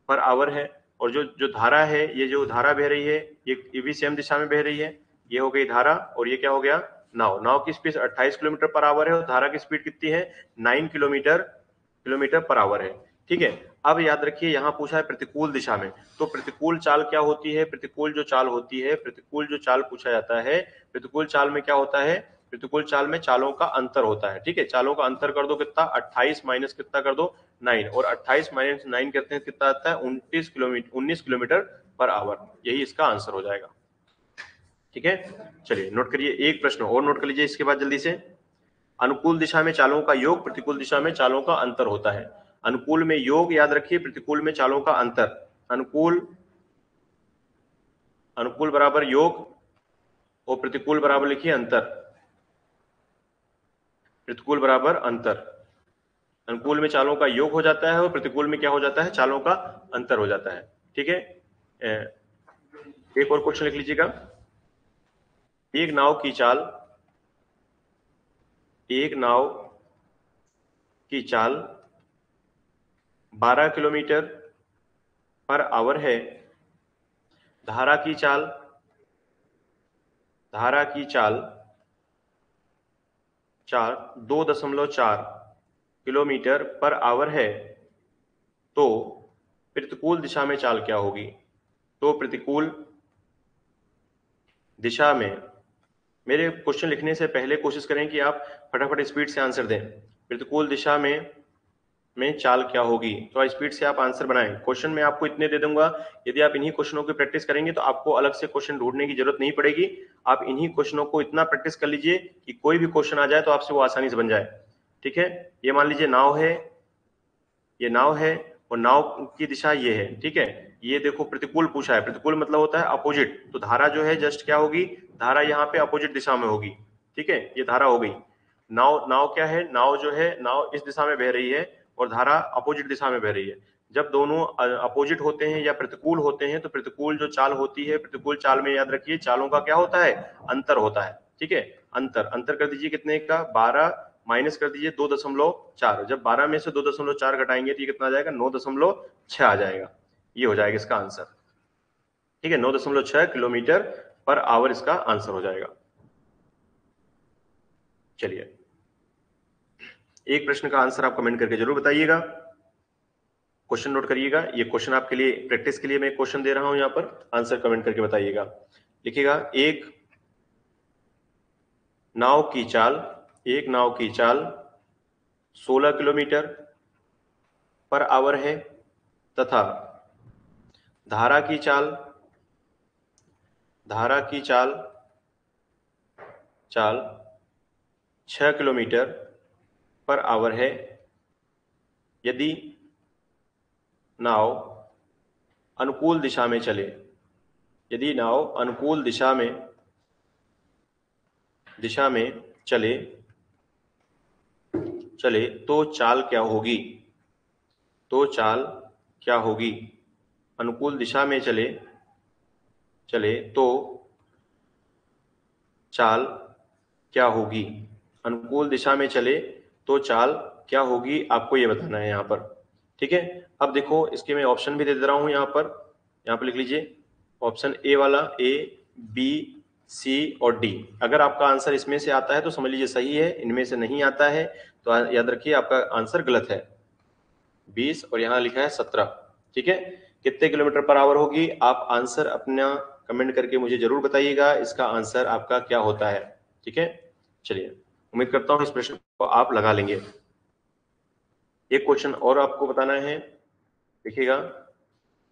पर आवर है, और जो जो धारा है, ये जो धारा बह रही है, ये भी सेम दिशा में बह रही है, ये हो गई धारा, और ये क्या हो गया, नाव। नाव की स्पीड 28 किलोमीटर पर आवर है, और धारा की स्पीड कितनी है, 9 किलोमीटर पर आवर है, ठीक है। अब याद रखिए यहां पूछा है प्रतिकूल दिशा में, तो प्रतिकूल चाल क्या होती है, प्रतिकूल जो चाल होती है, प्रतिकूल जो चाल पूछा जाता है, प्रतिकूल चाल में क्या होता है, प्रतिकूल चाल में चालों का अंतर होता है, ठीक है, चालों का अंतर कर दो कितना, 28 माइनस कितना कर दो, 9, और 28 - 9 करते हैं कितना आता है, 19 किलोमीटर पर आवर, यही इसका आंसर हो जाएगा, ठीक है। चलिए नोट करिए, एक प्रश्न और नोट कर लीजिए इसके बाद जल्दी से। अनुकूल दिशा में चालों का योग, प्रतिकूल दिशा में चालों का अंतर होता है। अनुकूल में योग याद रखिए, प्रतिकूल में चालों का अंतर। अनुकूल बराबर योग और प्रतिकूल बराबर लिखिए अंतर। प्रतिकूल बराबर अंतर। अनुकूल में चालों का योग हो जाता है और प्रतिकूल में क्या हो जाता है, चालों का अंतर हो जाता है। ठीक है, एक और क्वेश्चन लिख लीजिएगा। एक नाव की चाल 12 किलोमीटर पर आवर है। धारा की चाल 2.4 किलोमीटर पर आवर है, तो प्रतिकूल दिशा में चाल क्या होगी? तो प्रतिकूल दिशा में, मेरे क्वेश्चन लिखने से पहले कोशिश करें कि आप फटाफट स्पीड से आंसर दें। प्रतिकूल दिशा में चाल क्या होगी? तो स्पीड से आप आंसर बनाएं। क्वेश्चन मैं आपको इतने दे दूंगा, यदि आप इन्हीं क्वेश्चनों की प्रैक्टिस करेंगे तो आपको अलग से क्वेश्चन ढूंढने की जरूरत नहीं पड़ेगी। आप इन्हीं क्वेश्चनों को इतना प्रैक्टिस कर लीजिए कि कोई भी क्वेश्चन आ जाए तो आपसे वो आसानी से बन जाए। ठीक है, ये मान लीजिए नाव है, ये नाव है और नाव की दिशा ये है। ठीक है, ये देखो प्रतिकूल पूछा है, प्रतिकूल मतलब होता है अपोजिट, तो धारा जो है जस्ट क्या होगी, धारा यहाँ पे अपोजिट दिशा में होगी। ठीक है, ये धारा हो गई। नाव क्या है, नाव जो है, नाव इस दिशा में बह रही है और धारा अपोजिट दिशा में बह रही है। जब दोनों अपोजिट होते हैं या प्रतिकूल होते हैं तो प्रतिकूल जो चाल होती है, प्रतिकूल चाल में याद रखिए चालों का क्या होता है, अंतर होता है। ठीक है, अंतर कर दीजिए कितने का, 12 माइनस कर दीजिए 2.4। जब 12 में से 2.4 घटाएंगे तो ये कितना आ जाएगा, 9.6 आ जाएगा। ये हो जाएगा इसका आंसर। ठीक है, 9.6 किलोमीटर पर आवर इसका आंसर हो जाएगा। चलिए, एक प्रश्न का आंसर आप कमेंट करके जरूर बताइएगा। क्वेश्चन नोट करिएगा, ये क्वेश्चन आपके लिए प्रैक्टिस के लिए मैं क्वेश्चन दे रहा हूं यहां पर, आंसर कमेंट करके बताइएगा। लिखिएगा, एक नाव की चाल 16 किलोमीटर पर आवर है तथा धारा की चाल 6 किलोमीटर पर आवर है। यदि नाव अनुकूल दिशा में चले, यदि नाव अनुकूल दिशा में चले तो चाल क्या होगी? तो चाल क्या होगी? अनुकूल दिशा में चले तो चाल क्या होगी? अनुकूल दिशा में चले तो चाल क्या होगी, आपको ये बताना है यहाँ पर। ठीक है, अब देखो इसके मैं ऑप्शन भी दे दे रहा हूँ यहाँ पर लिख लीजिए। ऑप्शन ए वाला, ए, बी, सी और डी। अगर आपका आंसर इसमें से आता है तो समझ लीजिए सही है, इनमें से नहीं आता है तो याद रखिए आपका आंसर गलत है। 20 और यहाँ लिखा है 17। ठीक है, कितने किलोमीटर पर आवर होगी? आप आंसर अपना कमेंट करके मुझे जरूर बताइएगा, इसका आंसर आपका क्या होता है। ठीक है, चलिए, उम्मीद करता हूँ इस प्रश्न को आप लगा लेंगे। एक क्वेश्चन और आपको बताना है, देखिएगा।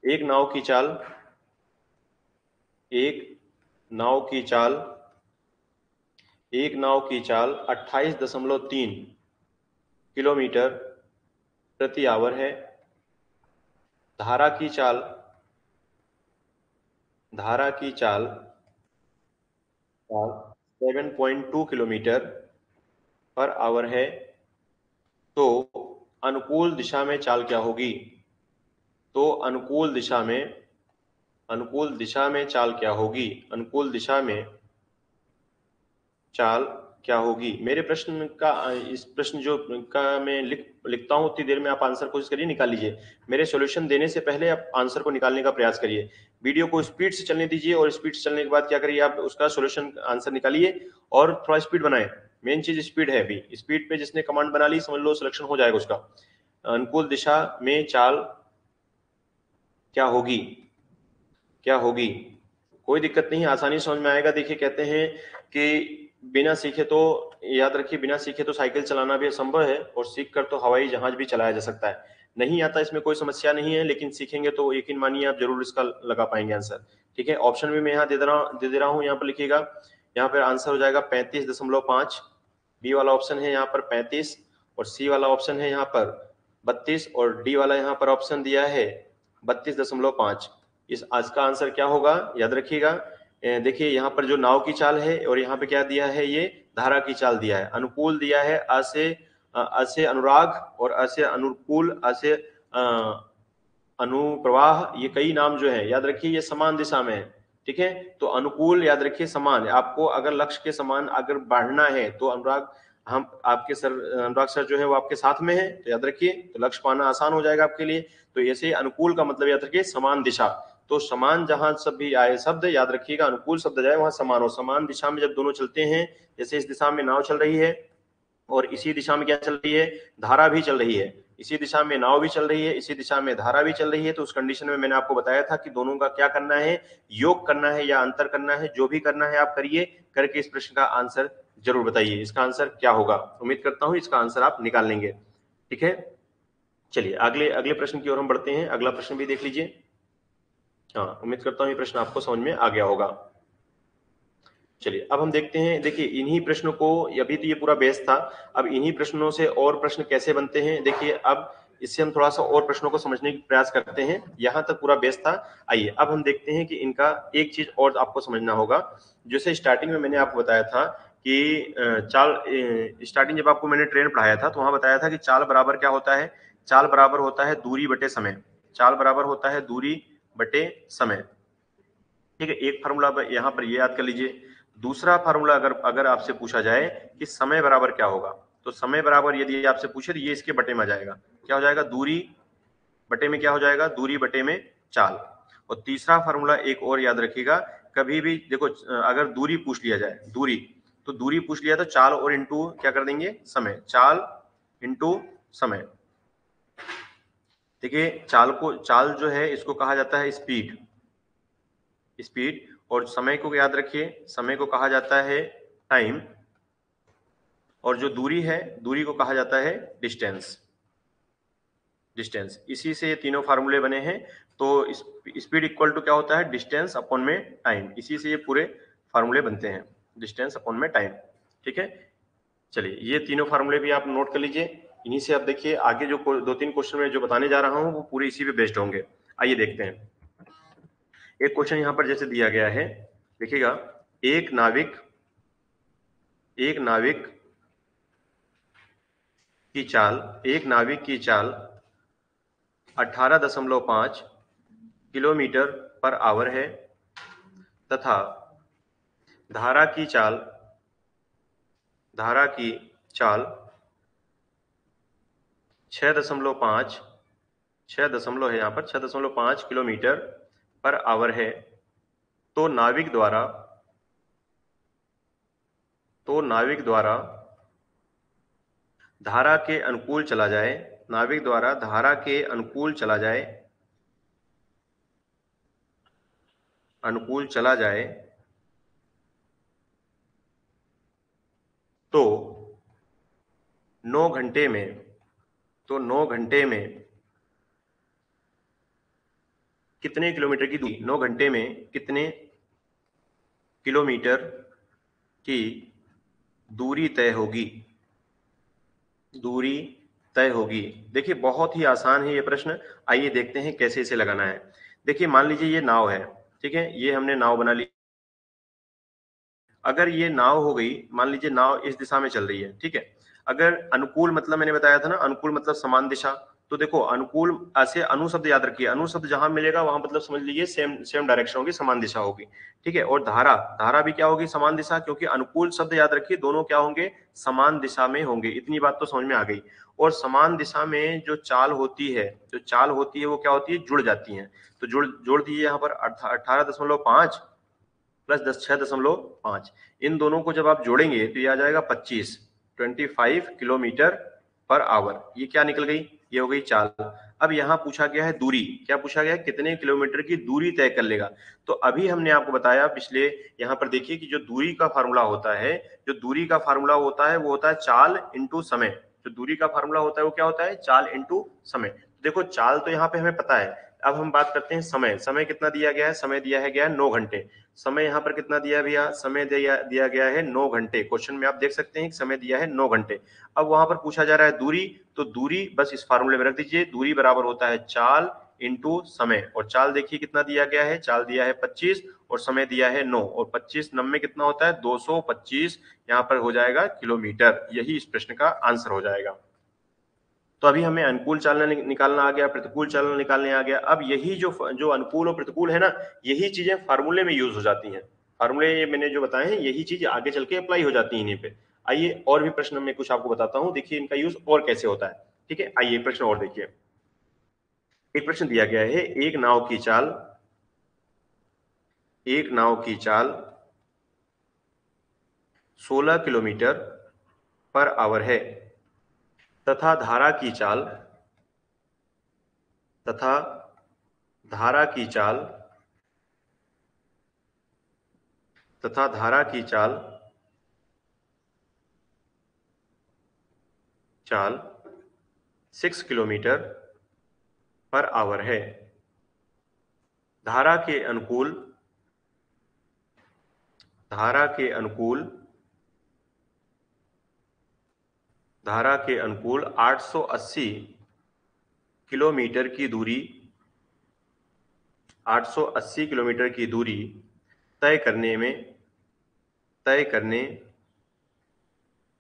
एक नाव की चाल 28.3 किलोमीटर प्रति आवर है। धारा की चाल 7.2 किलोमीटर पर आवर है, तो अनुकूल दिशा में चाल क्या होगी? तो अनुकूल दिशा में चाल क्या होगी? अनुकूल दिशा में चाल क्या होगी? मेरे प्रश्न का, इस प्रश्न जो का मैं लिखता हूं उतनी देर में आप आंसर कोशिश करिए, निकाल लीजिए। मेरे सॉल्यूशन देने से पहले आप आंसर को निकालने का प्रयास करिए। वीडियो को स्पीड से चलने दीजिए और स्पीड से चलने के बाद क्या करिए, आप उसका सॉल्यूशन आंसर निकालिए और थोड़ा स्पीड बनाए। मेन चीज स्पीड है। अभी स्पीड पे जिसने कमांड बना ली, समझ लो सिलेक्शन हो जाएगा उसका। अनुकूल दिशा में चाल क्या होगी? कोई दिक्कत नहीं, आसानी समझ में आएगा। देखिए, कहते हैं कि बिना सीखे तो, याद रखिए, बिना सीखे तो साइकिल चलाना भी असंभव है और सीख कर तो हवाई जहाज भी चलाया जा सकता है। नहीं आता इसमें कोई समस्या नहीं है, लेकिन सीखेंगे तो यकीन मानिए आप जरूर इसका लगा पाएंगे आंसर। ठीक है, ऑप्शन भी मैं यहाँ दे दे रहा हूँ, यहाँ पर लिखिएगा। यहाँ पर आंसर हो जाएगा 35.5। बी वाला ऑप्शन है यहाँ पर 35 और सी वाला ऑप्शन है यहाँ पर 32 और डी वाला यहाँ पर ऑप्शन दिया है 32.5। इस आज का आंसर क्या होगा, याद रखिएगा। देखिए यहाँ पर जो नाव की चाल है और यहाँ पे क्या दिया है, ये धारा की चाल दिया है। अनुकूल दिया है अ से अनुराग और अ से अनुकूल, अ से अनुप्रवाह, ये कई नाम जो है याद रखिए ये समान दिशा में है। ठीक है, तो अनुकूल याद रखिए समान, आपको अगर लक्ष्य के समान अगर बढ़ना है तो अनुराग हम आपके सर, अनुराग सर जो है वो आपके साथ में है, तो याद रखिए तो लक्ष्य पाना आसान हो जाएगा आपके लिए। तो ऐसे अनुकूल का मतलब याद रखिए समान दिशा। तो समान जहां सब भी आए शब्द याद रखिएगा, अनुकूल शब्द जाए वहां समान हो। समान दिशा में जब दोनों चलते हैं, जैसे इस दिशा में नाव चल रही है और इसी दिशा में क्या चल रही है, धारा भी चल रही है, इसी दिशा में नाव भी चल रही है, इसी दिशा में धारा भी चल रही है, तो उस कंडीशन में मैंने आपको बताया था कि दोनों का क्या करना है, योग करना है या अंतर करना है। जो भी करना है आप करिए, करके इस प्रश्न का आंसर जरूर बताइए। इसका आंसर क्या होगा, उम्मीद करता हूं इसका आंसर आप निकाल लेंगे। ठीक है, चलिए अगले अगले प्रश्न की ओर हम बढ़ते हैं। अगला प्रश्न भी देख लीजिए। हाँ, उम्मीद करता हूँ ये प्रश्न आपको समझ में आ गया होगा। चलिए अब हम देखते हैं, देखिए इन्हीं प्रश्नों को, अभी तो ये पूरा बेस था, अब इन्हीं प्रश्नों से और प्रश्न कैसे बनते हैं। देखिए अब इससे हम थोड़ा सा और प्रश्नों को समझने की प्रयास करते हैं। यहाँ तक पूरा बेस था। आइए अब हम देखते हैं कि इनका एक चीज और आपको समझना होगा। जैसे स्टार्टिंग में मैंने आपको बताया था कि स्टार्टिंग जब आपको मैंने ट्रेन पढ़ाया था तो वहां बताया था कि चाल बराबर क्या होता है, चाल बराबर होता है दूरी बटे समय। चाल बराबर होता है दूरी बटे समय। ठीक है, एक फार्मूला यहाँ पर ये याद कर लीजिए। दूसरा फार्मूला अगर अगर आपसे पूछा जाए कि समय बराबर क्या होगा, तो समय बराबर यदि आपसे पूछे तो ये इसके बटे में आ जाएगा। क्या हो जाएगा, दूरी बटे में क्या हो जाएगा, दूरी बटे में चाल। और तीसरा फार्मूला एक और याद रखिएगा, कभी भी देखो अगर दूरी पूछ लिया जाए, दूरी तो दूरी पूछ लिया तो चाल और इंटू क्या कर देंगे, समय, चाल इंटू समय। देखिए चाल जो है इसको कहा जाता है स्पीड, स्पीड, और समय को याद रखिए, समय को कहा जाता है टाइम, और जो दूरी है दूरी को कहा जाता है डिस्टेंस, डिस्टेंस। इसी से ये तीनों फार्मूले बने हैं। तो स्पीड इक्वल टू क्या होता है, डिस्टेंस अपॉन में टाइम। इसी से ये पूरे फार्मूले बनते हैं, डिस्टेंस अपॉन में टाइम। ठीक है, चलिए ये तीनों फार्मूले भी आप नोट कर लीजिए। इन्हीं से आप देखिए आगे जो 2-3 क्वेश्चन में जो बताने जा रहा हूं वो पूरे इसी पे बेस्ड होंगे। आइए देखते हैं। एक क्वेश्चन यहां पर जैसे दिया गया है, देखिएगा, एक नाविक की चाल, एक नाविक की चाल 18.5 किलोमीटर पर आवर है तथा धारा की चाल 6.5 है यहाँ पर 6.5 किलोमीटर पर आवर है। तो नाविक द्वारा धारा के अनुकूल चला जाए, नाविक द्वारा धारा के अनुकूल चला जाए, तो 9 घंटे में कितने किलोमीटर की दूरी, 9 घंटे में कितने किलोमीटर की दूरी तय होगी। देखिए बहुत ही आसान है ये प्रश्न। आइए देखते हैं कैसे इसे लगाना है। देखिए मान लीजिए ये नाव है, ठीक है, ये हमने नाव बना ली। अगर ये नाव हो गई, मान लीजिए नाव इस दिशा में चल रही है, ठीक है। अगर अनुकूल मतलब मैंने बताया था ना, अनुकूल मतलब समान दिशा। तो देखो अनुकूल ऐसे अनु शब्द याद रखिए, अनु शब्द जहां मिलेगा वहां मतलब समझ लीजिए सेम डायरेक्शन होगी, समान दिशा होगी। ठीक है, और धारा भी क्या होगी, समान दिशा, क्योंकि अनुकूल शब्द याद रखिए दोनों क्या होंगे, समान दिशा में होंगे। इतनी बात तो समझ में आ गई। और समान दिशा में जो चाल होती है वो क्या होती है, जुड़ जाती है। तो जोड़ दीजिए यहाँ पर 18.5 प्लस 6.5, इन दोनों को जब आप जोड़ेंगे तो ये आ जाएगा 25 किलोमीटर पर आवर। ये क्या निकल गई, ये हो गई चाल। अब यहाँ पूछा गया है दूरी, क्या पूछा गया है, कितने किलोमीटर की दूरी तय कर लेगा। तो अभी हमने आपको बताया पिछले, यहाँ पर देखिए कि जो दूरी का फार्मूला होता है, वो होता है चाल इंटू समय। जो दूरी का फार्मूला होता है वो क्या होता है, चाल इंटू समय। देखो चाल तो यहाँ पे हमें पता है, अब हम बात करते हैं समय। समय कितना दिया गया है? समय दिया है गया है 9 घंटे। समय यहाँ पर कितना दिया भैया? समय दिया गया है 9 घंटे। क्वेश्चन में आप देख सकते हैं कि समय दिया है 9 घंटे। अब वहां पर पूछा जा रहा है दूरी, तो दूरी बस इस फार्मूले में रख दीजिए। दूरी बराबर होता है चाल इंटू समय, और चाल देखिए कितना दिया गया है? चाल दिया है 25 और समय दिया है 9, और 25 90 कितना होता है? 225 यहाँ पर हो जाएगा किलोमीटर। यही इस प्रश्न का आंसर हो जाएगा। तो अभी हमें अनुकूल चालन निकालना आ गया, प्रतिकूल चालन निकालने आ गया। अब यही जो अनुकूल और प्रतिकूल है ना, यही चीजें फार्मूले में यूज हो जाती हैं। फार्मूले मैंने जो बताए हैं यही चीज आगे चल के अप्लाई हो जाती है इन्हीं पे। आइए और भी प्रश्न मैं कुछ आपको बताता हूँ, देखिए इनका यूज और कैसे होता है। ठीक है, आइए प्रश्न और देखिए। एक प्रश्न दिया गया है, एक नाव की चाल 16 किलोमीटर पर आवर है, तथा धारा की चाल तथा धारा की चाल तथा धारा की चाल 6 किलोमीटर पर आवर है। धारा के अनुकूल धारा के अनुकूल धारा के अनुकूल 880 किलोमीटर की दूरी 880 किलोमीटर की दूरी तय करने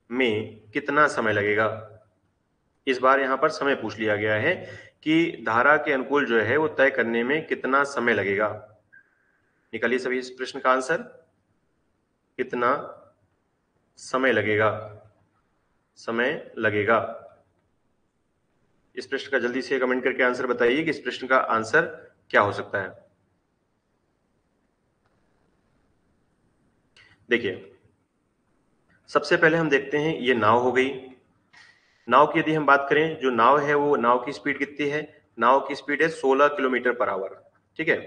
में कितना समय लगेगा। इस बार यहां पर समय पूछ लिया गया है कि धारा के अनुकूल जो है वो तय करने में कितना समय लगेगा। निकालिए सभी इस प्रश्न का आंसर। कितना समय लगेगा? इस प्रश्न का जल्दी से कमेंट करके आंसर बताइए कि इस प्रश्न का आंसर क्या हो सकता है। देखिए, सबसे पहले हम देखते हैं, ये नाव हो गई। नाव की यदि हम बात करें, जो नाव है वो नाव की स्पीड कितनी है? नाव की स्पीड है 16 किलोमीटर पर आवर। ठीक है,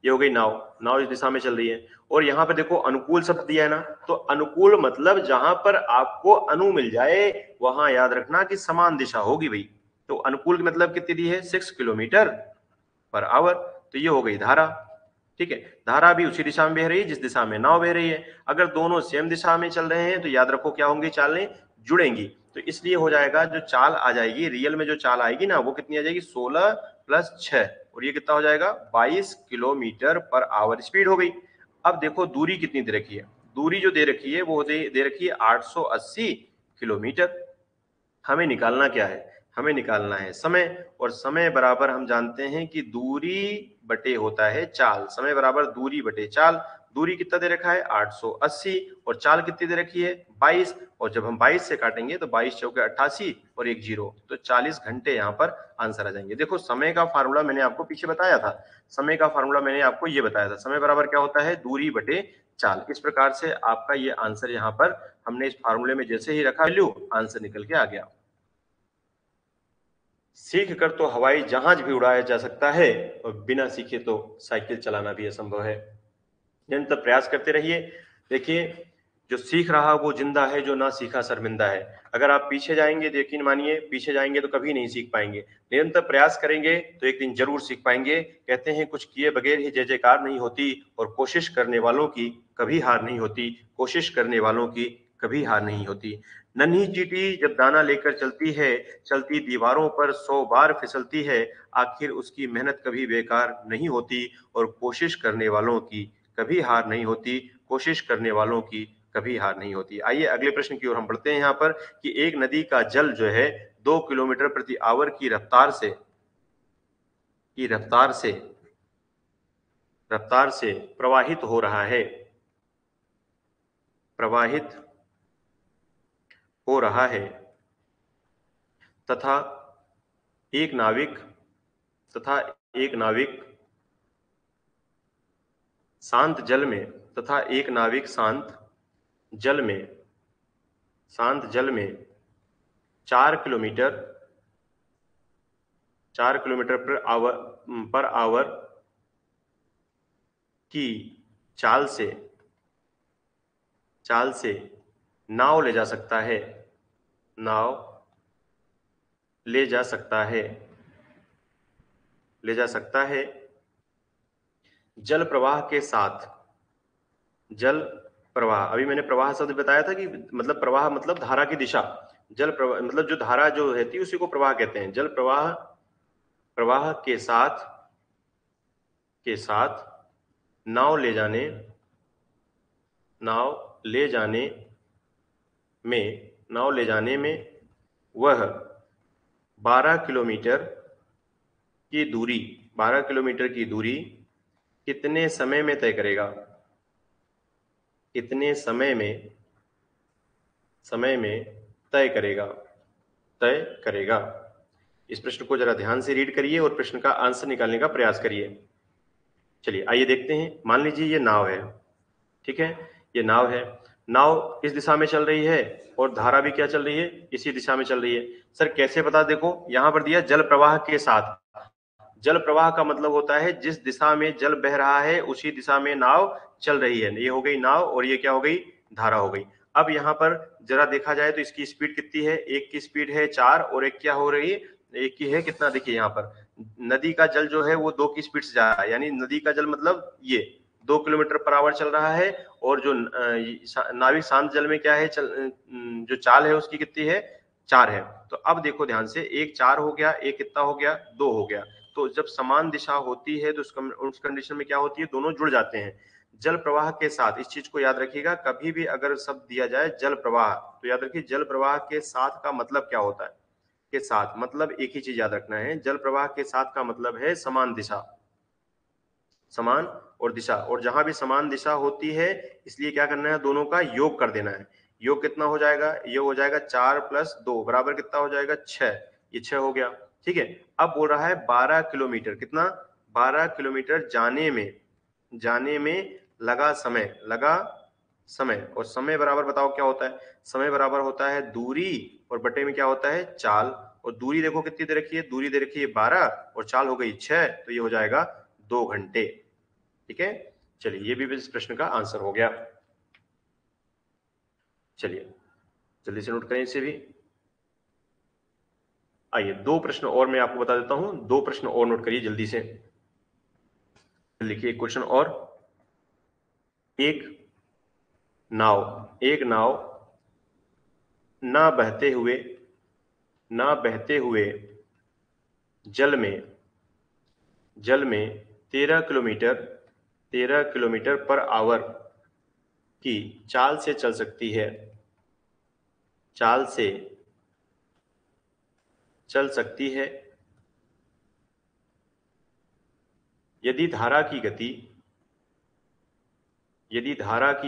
ये हो गई नाव। नाव इस दिशा में चल रही है, और यहाँ पे देखो अनुकूल शब्द दिया है ना, तो अनुकूल मतलब जहां पर आपको अनु मिल जाए वहां याद रखना कि समान दिशा होगी भाई। तो अनुकूल की मतलब कितनी दी है? 6 किलोमीटर पर आवर। तो ये हो गई धारा। ठीक है, धारा भी उसी दिशा में बह रही है जिस दिशा में नाव बह रही है। अगर दोनों सेम दिशा में चल रहे हैं तो याद रखो क्या होंगी? चालें जुड़ेंगी। तो इसलिए हो जाएगा, जो चाल आ जाएगी रियल में, जो चाल आएगी ना, वो कितनी आ जाएगी? 16 प्लस 6, और ये कितना हो जाएगा? 22 किलोमीटर पर आवर स्पीड हो गई। अब देखो दूरी कितनी दे रखी है। दूरी जो दे रखी है वो दे रखी है 880 किलोमीटर। हमें निकालना क्या है? हमें निकालना है समय, और समय बराबर हम जानते हैं कि दूरी बटे होता है चाल। समय बराबर दूरी बटे चाल। दूरी कितना दे रखा है? 880, और चाल कितनी दे रखी है? 22, और जब हम 22 से काटेंगे तो 22 चौके 88 और एक जीरो, तो 40 घंटे यहाँ पर आंसर आ जाएंगे। देखो समय का फार्मूला मैंने आपको पीछे बताया था। समय का फार्मूला मैंने आपको ये बताया था, समय बराबर क्या होता है? दूरी बटे चाल। इस प्रकार से आपका ये आंसर यहाँ पर हमने इस फार्मूले में जैसे ही रखा, वैल्यू आंसर निकल के आ गया। सीख कर तो हवाई जहाज भी उड़ाया जा सकता है, और बिना सीखे तो साइकिल चलाना भी असंभव है। निरंतर प्रयास करते रहिए। देखिए, जो सीख रहा वो जिंदा है, जो ना सीखा शर्मिंदा है। अगर आप पीछे जाएंगे तो यकीन मानिए, पीछे जाएंगे तो कभी नहीं सीख पाएंगे। निरंतर प्रयास करेंगे तो एक दिन जरूर सीख पाएंगे। कहते हैं कुछ किए बगैर ही जय जयकार नहीं होती, और कोशिश करने वालों की कभी हार नहीं होती। कोशिश करने वालों की कभी हार नहीं होती। नन्ही चींटी जब दाना लेकर चलती है, चलती दीवारों पर 100 बार फिसलती है, आखिर उसकी मेहनत कभी बेकार नहीं होती, और कोशिश करने वालों की कभी हार नहीं होती। कोशिश करने वालों की कभी हार नहीं होती। आइए अगले प्रश्न की ओर हम बढ़ते हैं यहाँ पर, कि एक नदी का जल जो है 2 किलोमीटर प्रति आवर की रफ्तार से प्रवाहित हो रहा है। प्रवाहित हो रहा है, तथा एक नाविक तथा एक नाविक शांत जल में तथा एक नाविक शांत जल में 4 किलोमीटर 4 किलोमीटर पर आवर की चाल से नाव ले जा सकता है। नाव ले जा सकता है। ले जा सकता है जल प्रवाह के साथ। जल प्रवाह, अभी मैंने प्रवाह शब्द बताया था कि मतलब प्रवाह मतलब धारा की दिशा, जल प्रवाह मतलब जो धारा जो रहती है उसी को प्रवाह कहते हैं। जल प्रवाह, प्रवाह के साथ नाव ले जाने, नाव ले जाने में वह 12 किलोमीटर की दूरी, 12 किलोमीटर की दूरी कितने समय में तय करेगा? कितने समय में तय करेगा? इस प्रश्न को जरा ध्यान से रीड करिए और प्रश्न का आंसर निकालने का प्रयास करिए। चलिए आइए देखते हैं। मान लीजिए ये नाव है, ठीक है, ये नाव है, नाव इस दिशा में चल रही है और धारा भी क्या चल रही है, इसी दिशा में चल रही है। सर कैसे पता? देखो यहां पर दिया जल प्रवाह के साथ। जल प्रवाह का मतलब होता है जिस दिशा में जल बह रहा है उसी दिशा में नाव चल रही है। ये हो गई नाव और ये क्या हो गई? धारा हो गई। अब यहाँ पर जरा देखा जाए तो इसकी स्पीड कितनी है? एक की स्पीड है 4 और एक क्या हो रही है? एक की है कितना? देखिए यहाँ पर नदी का जल जो है वो 2 की स्पीड से जा रहा है, यानी नदी का जल मतलब ये 2 किलोमीटर पर आवर चल रहा है। और जो नाविक शांत जल में क्या है, जो चाल है उसकी कितनी है? 4 है। तो अब देखो ध्यान से, एक 4 हो गया, एक कितना हो गया? 2 हो गया। तो जब समान दिशा होती है तो उस कंडीशन में क्या होती है? दोनों जुड़ जाते हैं। जल प्रवाह के साथ, इस चीज को याद रखिएगा, कभी भी अगर शब्द दिया जाए जल प्रवाह तो याद रखिए जल प्रवाह के साथ का मतलब क्या होता है? के साथ मतलब एक ही चीज याद रखना है, जल प्रवाह के साथ का मतलब है समान दिशा, समान और दिशा। और जहां भी समान दिशा होती है इसलिए क्या करना है? दोनों का योग कर देना है। योग कितना हो जाएगा? ये हो जाएगा 4 + 2 बराबर कितना हो जाएगा? 6। ये 6 हो गया, ठीक है। अब बोल रहा है 12 किलोमीटर, कितना? 12 किलोमीटर जाने में लगा समय। और समय बराबर बताओ क्या होता है? समय बराबर होता है दूरी और बटे में क्या होता है? चाल। और दूरी देखो कितनी दे रखी है? दूरी दे रखी है 12 और चाल हो गई 6, तो ये हो जाएगा 2 घंटे, ठीक है। चलिए ये भी इस प्रश्न का आंसर हो गया। चलिए जल्दी से नोट करें इसे भी। आइए 2 प्रश्न और मैं आपको बता देता हूं, 2 प्रश्न और नोट करिए जल्दी से। लिखिए एक क्वेश्चन और। एक नाव ना बहते हुए जल में 13 किलोमीटर पर आवर की चाल से चल सकती है। यदि धारा की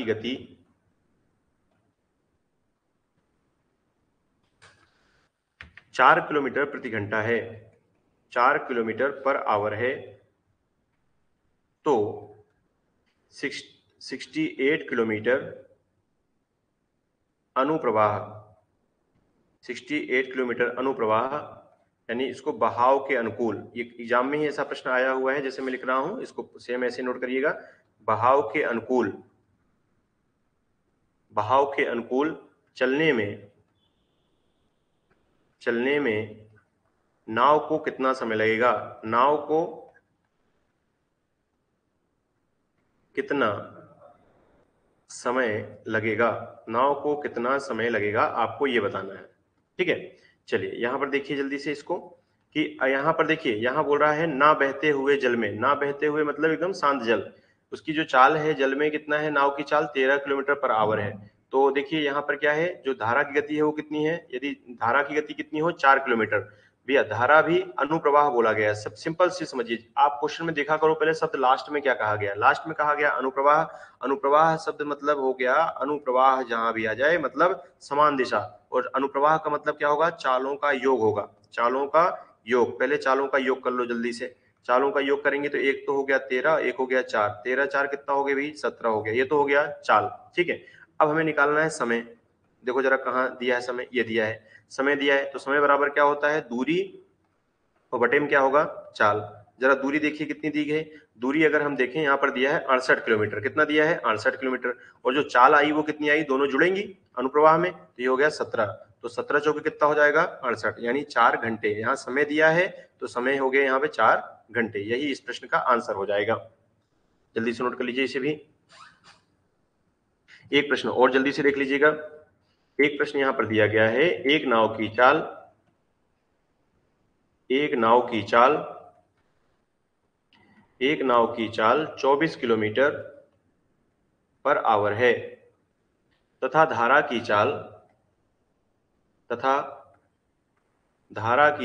गति 4 किलोमीटर प्रति घंटा है, 4 किलोमीटर पर आवर है, तो 68 किलोमीटर अनुप्रवाह, 68 किलोमीटर अनुप्रवाह यानी इसको बहाव के अनुकूल, ये एग्जाम में ही ऐसा प्रश्न आया हुआ है जैसे मैं लिख रहा हूं, इसको सेम ऐसे नोट करिएगा। बहाव के अनुकूल चलने में नाव को कितना समय लगेगा? नाव को कितना समय लगेगा आपको ये बताना है, ठीक है। चलिए यहां पर देखिए जल्दी से इसको, कि यहां पर देखिए, यहां बोल रहा है ना बहते हुए जल में। ना बहते हुए मतलब एकदम शांत जल। उसकी जो चाल है जल में कितना है? नाव की चाल 13 किलोमीटर पर आवर है। तो देखिए यहाँ पर क्या है, जो धारा की गति है वो कितनी है? यदि धारा की गति कितनी हो? 4 किलोमीटर। भैया धारा भी अनुप्रवाह बोला गया है। सब सिंपल से समझिए, आप क्वेश्चन में देखा करो पहले शब्द लास्ट में क्या कहा गया। लास्ट में कहा गया अनुप्रवाह। अनुप्रवाह शब्द मतलब हो गया अनुप्रवाह, जहां भी आ जाए मतलब समान दिशा। और अनुप्रवाह का मतलब क्या होगा? चालों का योग होगा, चालों का योग। पहले चालों का योग कर लो जल्दी से। चालों का योग करेंगे तो एक तो हो गया 13, एक हो गया 4, 13 4 कितना हो गया भाई? 17 हो गया। ये तो हो गया चाल, ठीक है। अब हमें निकालना है समय। देखो जरा कहाँ दिया है समय, ये दिया है समय दिया है। तो समय बराबर क्या होता है? दूरी और बटे में क्या होगा? चाल। जरा दूरी देखिए कितनी दी गई। दूरी अगर हम देखें यहाँ पर दिया है 68 किलोमीटर। कितना दिया है? 68 किलोमीटर। और जो चाल आई वो कितनी आई? दोनों जुड़ेंगी अनुप्रवाह में, तो ये हो गया 17। तो 17 चौके कितना हो जाएगा? 68, यानी 4 घंटे। यहाँ समय दिया है तो समय हो गया यहाँ पे 4 घंटे। यही इस प्रश्न का आंसर हो जाएगा। जल्दी से नोट कर लीजिए इसे भी। एक प्रश्न और जल्दी से देख लीजिएगा। एक प्रश्न यहां पर दिया गया है, एक नाव की चाल 24 किलोमीटर पर आवर है तथा धारा की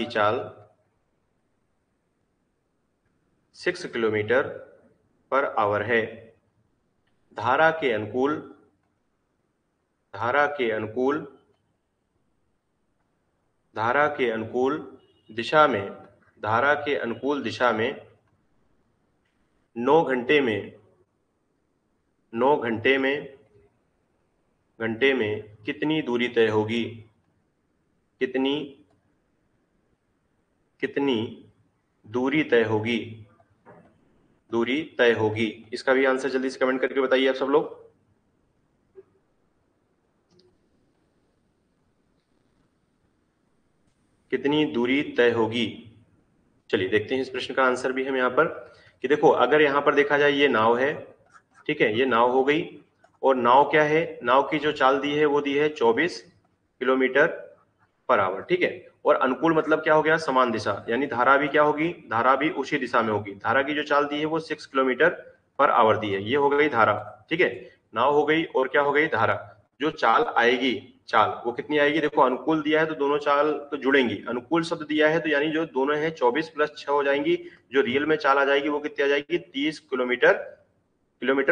चाल 6 किलोमीटर पर आवर है। धारा के अनुकूल दिशा में 9 घंटे में कितनी दूरी तय होगी? कितनी दूरी तय होगी? इसका भी आंसर जल्दी से कमेंट करके बताइए आप सब लोग। कितनी दूरी तय होगी? चलिए देखते हैं इस प्रश्न का आंसर भी हम यहाँ पर, कि देखो अगर यहाँ पर देखा जाए ये नाव है, ठीक है, ये नाव हो गई, और नाव क्या है, नाव की जो चाल दी है वो दी है 24 किलोमीटर पर आवर, ठीक है। और अनुकूल मतलब क्या हो गया, समान दिशा, यानी धारा भी क्या होगी, धारा भी उसी दिशा में होगी। धारा की जो चाल दी है वो 6 किलोमीटर पर आवर दी है, ये हो गई धारा, ठीक है। नाव हो गई और क्या हो गई, धारा। जो चाल आएगी, चाल वो कितनी आएगी, देखो अनुकूल दिया है तो दोनों चाल तो जुड़ेंगी, अनुकूल शब्द दिया है तो यानी जो दोनों है 24 + 6 हो जाएंगी, जो रियल में चाल आ जाएगी वो कितनी आ जाएगी, 30 किलोमीटर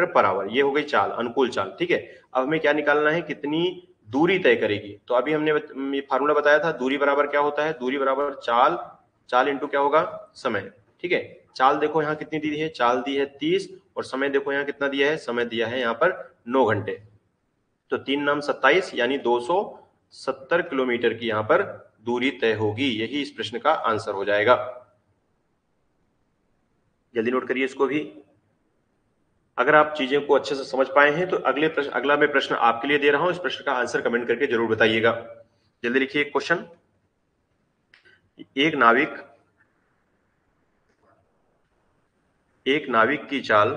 पर आवर। ये हो गई चाल, अनुकूल चाल, ठीक है। अब हमें क्या निकालना है, कितनी दूरी तय करेगी। तो अभी हमने ये फार्मूला बताया था, दूरी बराबर क्या होता है, दूरी बराबर चाल इंटू क्या होगा, समय, ठीक है। चाल देखो यहाँ कितनी दी है, चाल दी है 30, और समय देखो यहाँ कितना दिया है, समय दिया है यहाँ पर 9 घंटे। तो 3 9 27, यानी 270 किलोमीटर की यहाँ पर दूरी तय होगी। यही इस प्रश्न का आंसर हो जाएगा। जल्दी नोट करिए इसको भी। अगर आप चीजें को अच्छे से समझ पाए हैं तो अगला मैं प्रश्न आपके लिए दे रहा हूं, इस प्रश्न का आंसर कमेंट करके जरूर बताइएगा। जल्दी लिखिए क्वेश्चन। एक नाविक की चाल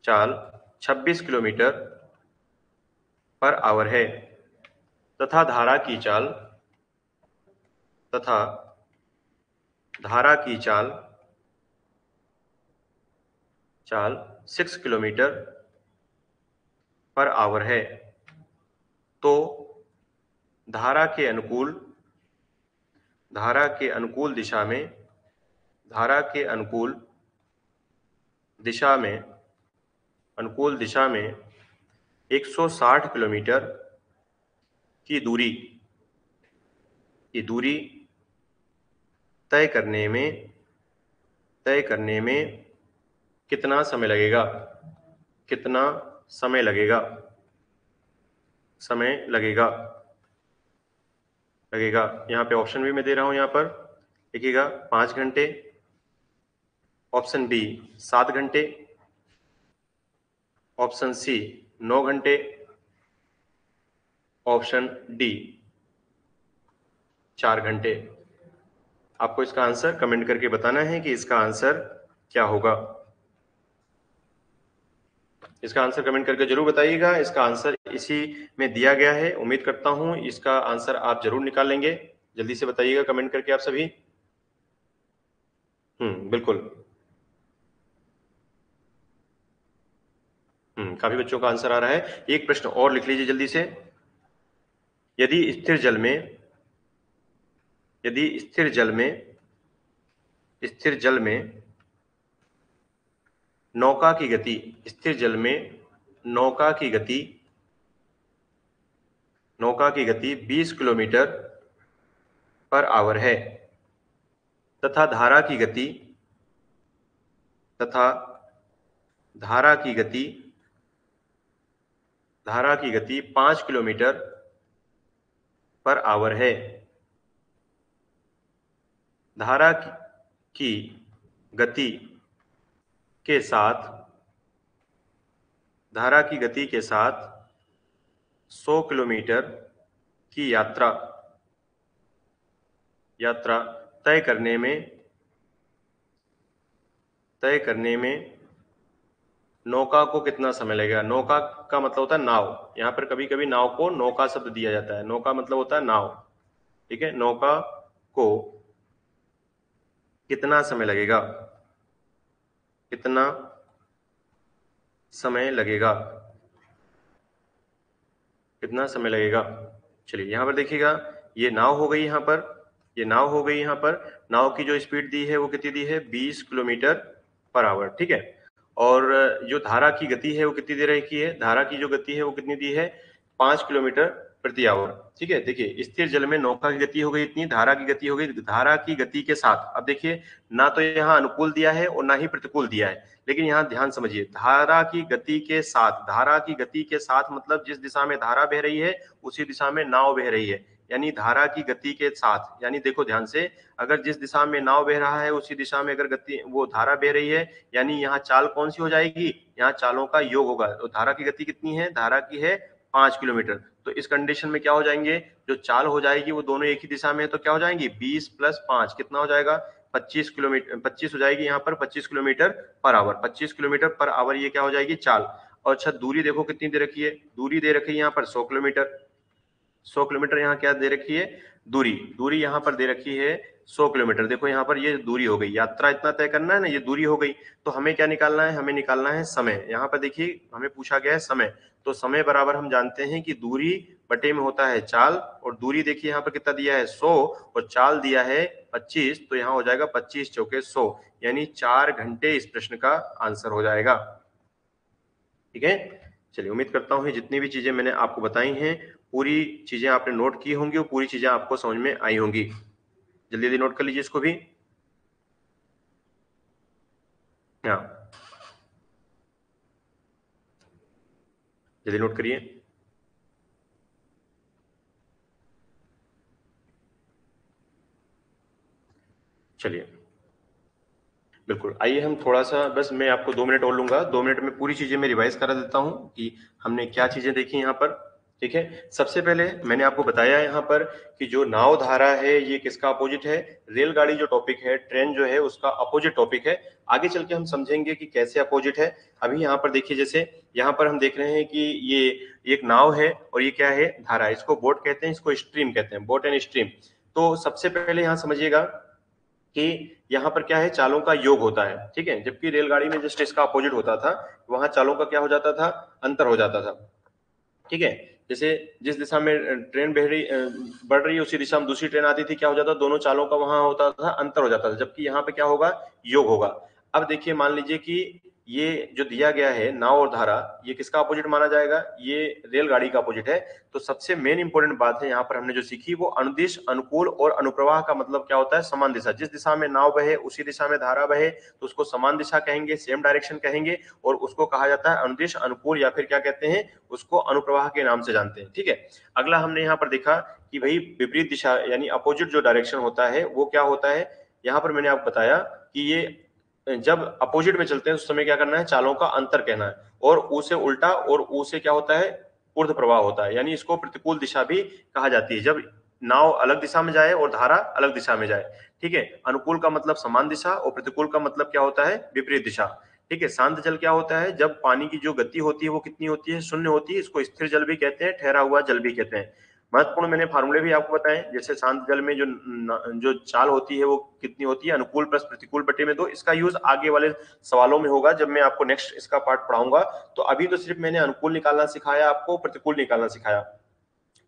26 किलोमीटर पर आवर है तथा धारा की चाल 6 किलोमीटर पर आवर है। तो धारा के अनुकूल दिशा में 160 किलोमीटर की दूरी तय करने में कितना समय लगेगा? यहाँ पे ऑप्शन भी मैं दे रहा हूं, यहाँ पर देखिएगा, 5 घंटे, ऑप्शन बी 7 घंटे, ऑप्शन सी 9 घंटे, ऑप्शन डी 4 घंटे। आपको इसका आंसर कमेंट करके बताना है कि इसका आंसर क्या होगा। इसका आंसर कमेंट करके जरूर बताइएगा। इसका आंसर इसी में दिया गया है, उम्मीद करता हूं इसका आंसर आप जरूर निकाल लेंगे। जल्दी से बताइएगा कमेंट करके आप सभी। बिल्कुल। काफी बच्चों का आंसर आ रहा है। एक प्रश्न और लिख लीजिए जल्दी से। यदि स्थिर जल में नौका की गति 20 किलोमीटर पर आवर है तथा धारा की गति 5 किलोमीटर पर आवर है। धारा की गति के साथ 100 किलोमीटर की यात्रा तय करने में तय करने में नौका को कितना समय लगेगा। नौका का मतलब होता है नाव, यहाँ पर कभी कभी नाव को नौका शब्द दिया जाता है। नौका मतलब होता है नाव, ठीक है। नौका को कितना समय लगेगा, कितना समय लगेगा, कितना समय लगेगा। चलिए यहाँ पर देखिएगा, ये नाव हो गई, यहाँ पर ये नाव हो गई। यहाँ पर नाव की जो स्पीड दी है वो कितनी दी है, 20 किलोमीटर पर आवर, ठीक है। और जो धारा की गति है वो कितनी दे रखी है, धारा की जो गति है वो कितनी दी है, 5 किलोमीटर प्रति आवर, ठीक है। देखिए स्थिर जल में नौका की गति हो गई इतनी, धारा की गति हो गई, धारा की गति के साथ अब देखिए ना तो यहाँ अनुकूल दिया है और ना ही प्रतिकूल दिया है, लेकिन यहाँ ध्यान समझिए, धारा की गति के साथ, धारा की गति के साथ मतलब जिस दिशा में धारा बह रही है उसी दिशा में नाव बह रही है, यानी धारा की गति के साथ। यानी देखो ध्यान से, अगर जिस दिशा में नाव बह रहा है उसी दिशा में अगर गति वो धारा बह रही है, यानी यहाँ चाल कौन सी हो जाएगी, यहाँ चालों का योग होगा। तो धारा की गति कितनी है, धारा की है 5 किलोमीटर। तो इस कंडीशन में क्या हो जाएंगे, जो चाल हो जाएगी वो दोनों एक ही दिशा में है, तो क्या हो जाएंगी, 20 + 5 कितना हो जाएगा, 25 किलोमीटर, 25 हो जाएगी यहाँ पर, 25 kilometre per hour, 25 kilometre per hour ये क्या हो जाएगी, चाल। और अच्छा दूरी देखो कितनी दे रखी है, दूरी दे रखी है यहाँ पर 100 किलोमीटर। 100 किलोमीटर यहाँ क्या दे रखी है, दूरी, दूरी यहाँ पर दे रखी है 100 किलोमीटर। देखो यहाँ पर ये दूरी हो गई, यात्रा इतना तय करना है ना, ये दूरी हो गई। तो हमें क्या निकालना है, हमें निकालना है समय। यहाँ पर देखिए हमें पूछा गया है समय, तो समय बराबर हम जानते हैं कि दूरी बटे में होता है चाल, और दूरी देखिए यहाँ पर कितना दिया है 100 और चाल दिया है 25, तो यहाँ हो जाएगा 25 चौके 100, यानी 4 घंटे इस प्रश्न का आंसर हो जाएगा, ठीक है। चलिए उम्मीद करता हूँ जितनी भी चीजें मैंने आपको बताई हैं पूरी चीजें आपने नोट की होंगी और पूरी चीजें आपको समझ में आई होंगी। जल्दी जल्दी नोट कर लीजिए इसको भी। हाँ जल्दी नोट करिए। चलिए बिल्कुल, आइए हम थोड़ा सा, बस मैं आपको 2 मिनट और लूंगा, 2 मिनट में पूरी चीजें मैं रिवाइज करा देता हूं कि हमने क्या चीजें देखी यहाँ पर, ठीक है। सबसे पहले मैंने आपको बताया यहाँ पर कि जो नाव धारा है ये किसका अपोजिट है, रेलगाड़ी जो टॉपिक है, ट्रेन जो है उसका अपोजिट टॉपिक है। आगे चल के हम समझेंगे कि कैसे अपोजिट है। अभी यहाँ पर देखिए, जैसे यहाँ पर हम देख रहे हैं कि ये एक नाव है और ये क्या है, धारा, इसको बोट कहते हैं, इसको स्ट्रीम कहते हैं, बोट एंड स्ट्रीम। तो सबसे पहले यहाँ समझिएगा कि यहाँ पर क्या है, चालों का योग होता है, ठीक है। जबकि रेलगाड़ी में जस्ट इसका अपोजिट होता था, वहां चालों का क्या हो जाता था, अंतर हो जाता था, ठीक है। जैसे जिस दिशा में ट्रेन बढ़ रही है उसी दिशा में दूसरी ट्रेन आती थी, क्या हो जाता, दोनों चालों का वहां होता था, अंतर हो जाता था। जबकि यहाँ पे क्या होगा, योग होगा। अब देखिए मान लीजिए कि ये जो दिया गया है नाव और धारा, ये किसका अपोजिट माना जाएगा, ये रेलगाड़ी का अपोजिट है। तो सबसे मेन इंपॉर्टेंट बात है यहाँ पर हमने जो सीखी वो अनुदिश, अनुकूल और अनुप्रवाह का मतलब क्या होता है, समान दिशा। जिस दिशा में नाव बहे उसी दिशा में धारा बहे तो उसको समान दिशा कहेंगे, सेम डायरेक्शन कहेंगे, और उसको कहा जाता है अनुदिश, अनुकूल, या फिर क्या कहते हैं उसको अनुप्रवाह के नाम से जानते हैं, ठीक है। अगला हमने यहाँ पर देखा कि भाई विपरीत दिशा यानी अपोजिट जो डायरेक्शन होता है वो क्या होता है। यहाँ पर मैंने आपको बताया कि ये जब अपोजिट में चलते हैं उस समय क्या करना है, चालों का अंतर कहना है। और ऊ से उल्टा और ऊ से क्या होता है, ऊर्ध्व प्रवाह होता है, यानी इसको प्रतिकूल दिशा भी कहा जाती है, जब नाव अलग दिशा में जाए और धारा अलग दिशा में जाए, ठीक है। अनुकूल का मतलब समान दिशा और प्रतिकूल का मतलब क्या होता है, विपरीत दिशा, ठीक है। शांत जल क्या होता है, जब पानी की जो गति होती है वो कितनी होती है, शून्य होती है, इसको स्थिर जल भी कहते हैं, ठहरा हुआ जल भी कहते हैं। महत्वपूर्ण मैंने फार्मूले भी आपको बताए, जैसे शांत जल में जो चाल होती है वो कितनी होती है, अनुकूल प्लस प्रतिकूल बटे में 2। इसका यूज आगे वाले सवालों में होगा जब मैं आपको नेक्स्ट इसका पार्ट पढ़ाऊंगा। तो अभी तो सिर्फ मैंने अनुकूल निकालना सिखाया आपको, प्रतिकूल निकालना सिखाया।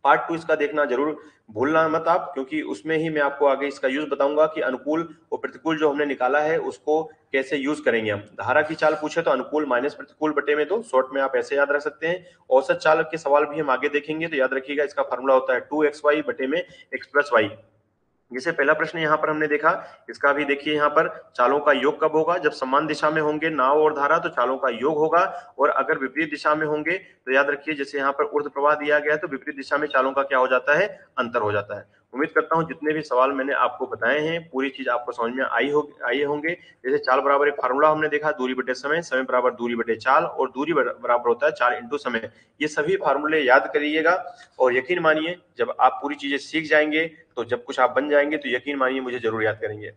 पार्ट 2 इसका देखना जरूर भूलना मत आप, क्योंकि उसमें ही मैं आपको आगे इसका यूज बताऊंगा कि अनुकूल और प्रतिकूल जो हमने निकाला है उसको कैसे यूज करेंगे हम। धारा की चाल पूछे तो अनुकूल माइनस प्रतिकूल बटे में 2, शॉर्ट में आप ऐसे याद रख सकते हैं। औसत चाल के सवाल भी हम आगे देखेंगे, तो याद रखिएगा इसका फॉर्मूला होता है 2xy बटे में x + y। जैसे पहला प्रश्न यहाँ पर हमने देखा, इसका भी देखिए यहाँ पर चालों का योग कब होगा, जब समान दिशा में होंगे नाव और धारा तो चालों का योग होगा, और अगर विपरीत दिशा में होंगे तो याद रखिए जैसे यहाँ पर ऊर्ध्व प्रवाह दिया गया है तो विपरीत दिशा में चालों का क्या हो जाता है, अंतर हो जाता है। उम्मीद करता हूँ जितने भी सवाल मैंने आपको बताए हैं पूरी चीज आपको समझ में आए होंगे। जैसे चाल बराबर एक फार्मूला हमने देखा, दूरी बटे समय, समय बराबर दूरी बटे चाल, और दूरी बराबर होता है चाल इंटू समय। ये सभी फार्मूले याद करिएगा, और यकीन मानिए जब आप पूरी चीजें सीख जाएंगे तो जब कुछ आप बन जाएंगे तो यकीन मानिए मुझे जरूर याद करेंगे।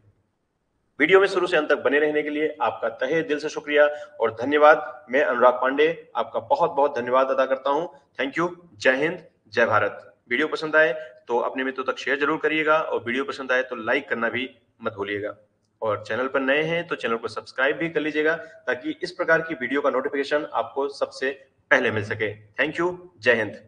वीडियो में शुरू से अंत तक बने रहने के लिए आपका तहे दिल से शुक्रिया और धन्यवाद। मैं अनुराग पांडे आपका बहुत बहुत धन्यवाद अदा करता हूं। Thank you. जय हिंद, जय भारत। वीडियो पसंद आए तो अपने मित्रों तक शेयर जरूर करिएगा और वीडियो पसंद आए तो लाइक करना भी मत भूलिएगा। और चैनल पर नए हैं तो चैनल को सब्सक्राइब भी कर लीजिएगा ताकि इस प्रकार की वीडियो का नोटिफिकेशन आपको सबसे पहले मिल सके। Thank you. जय हिंद।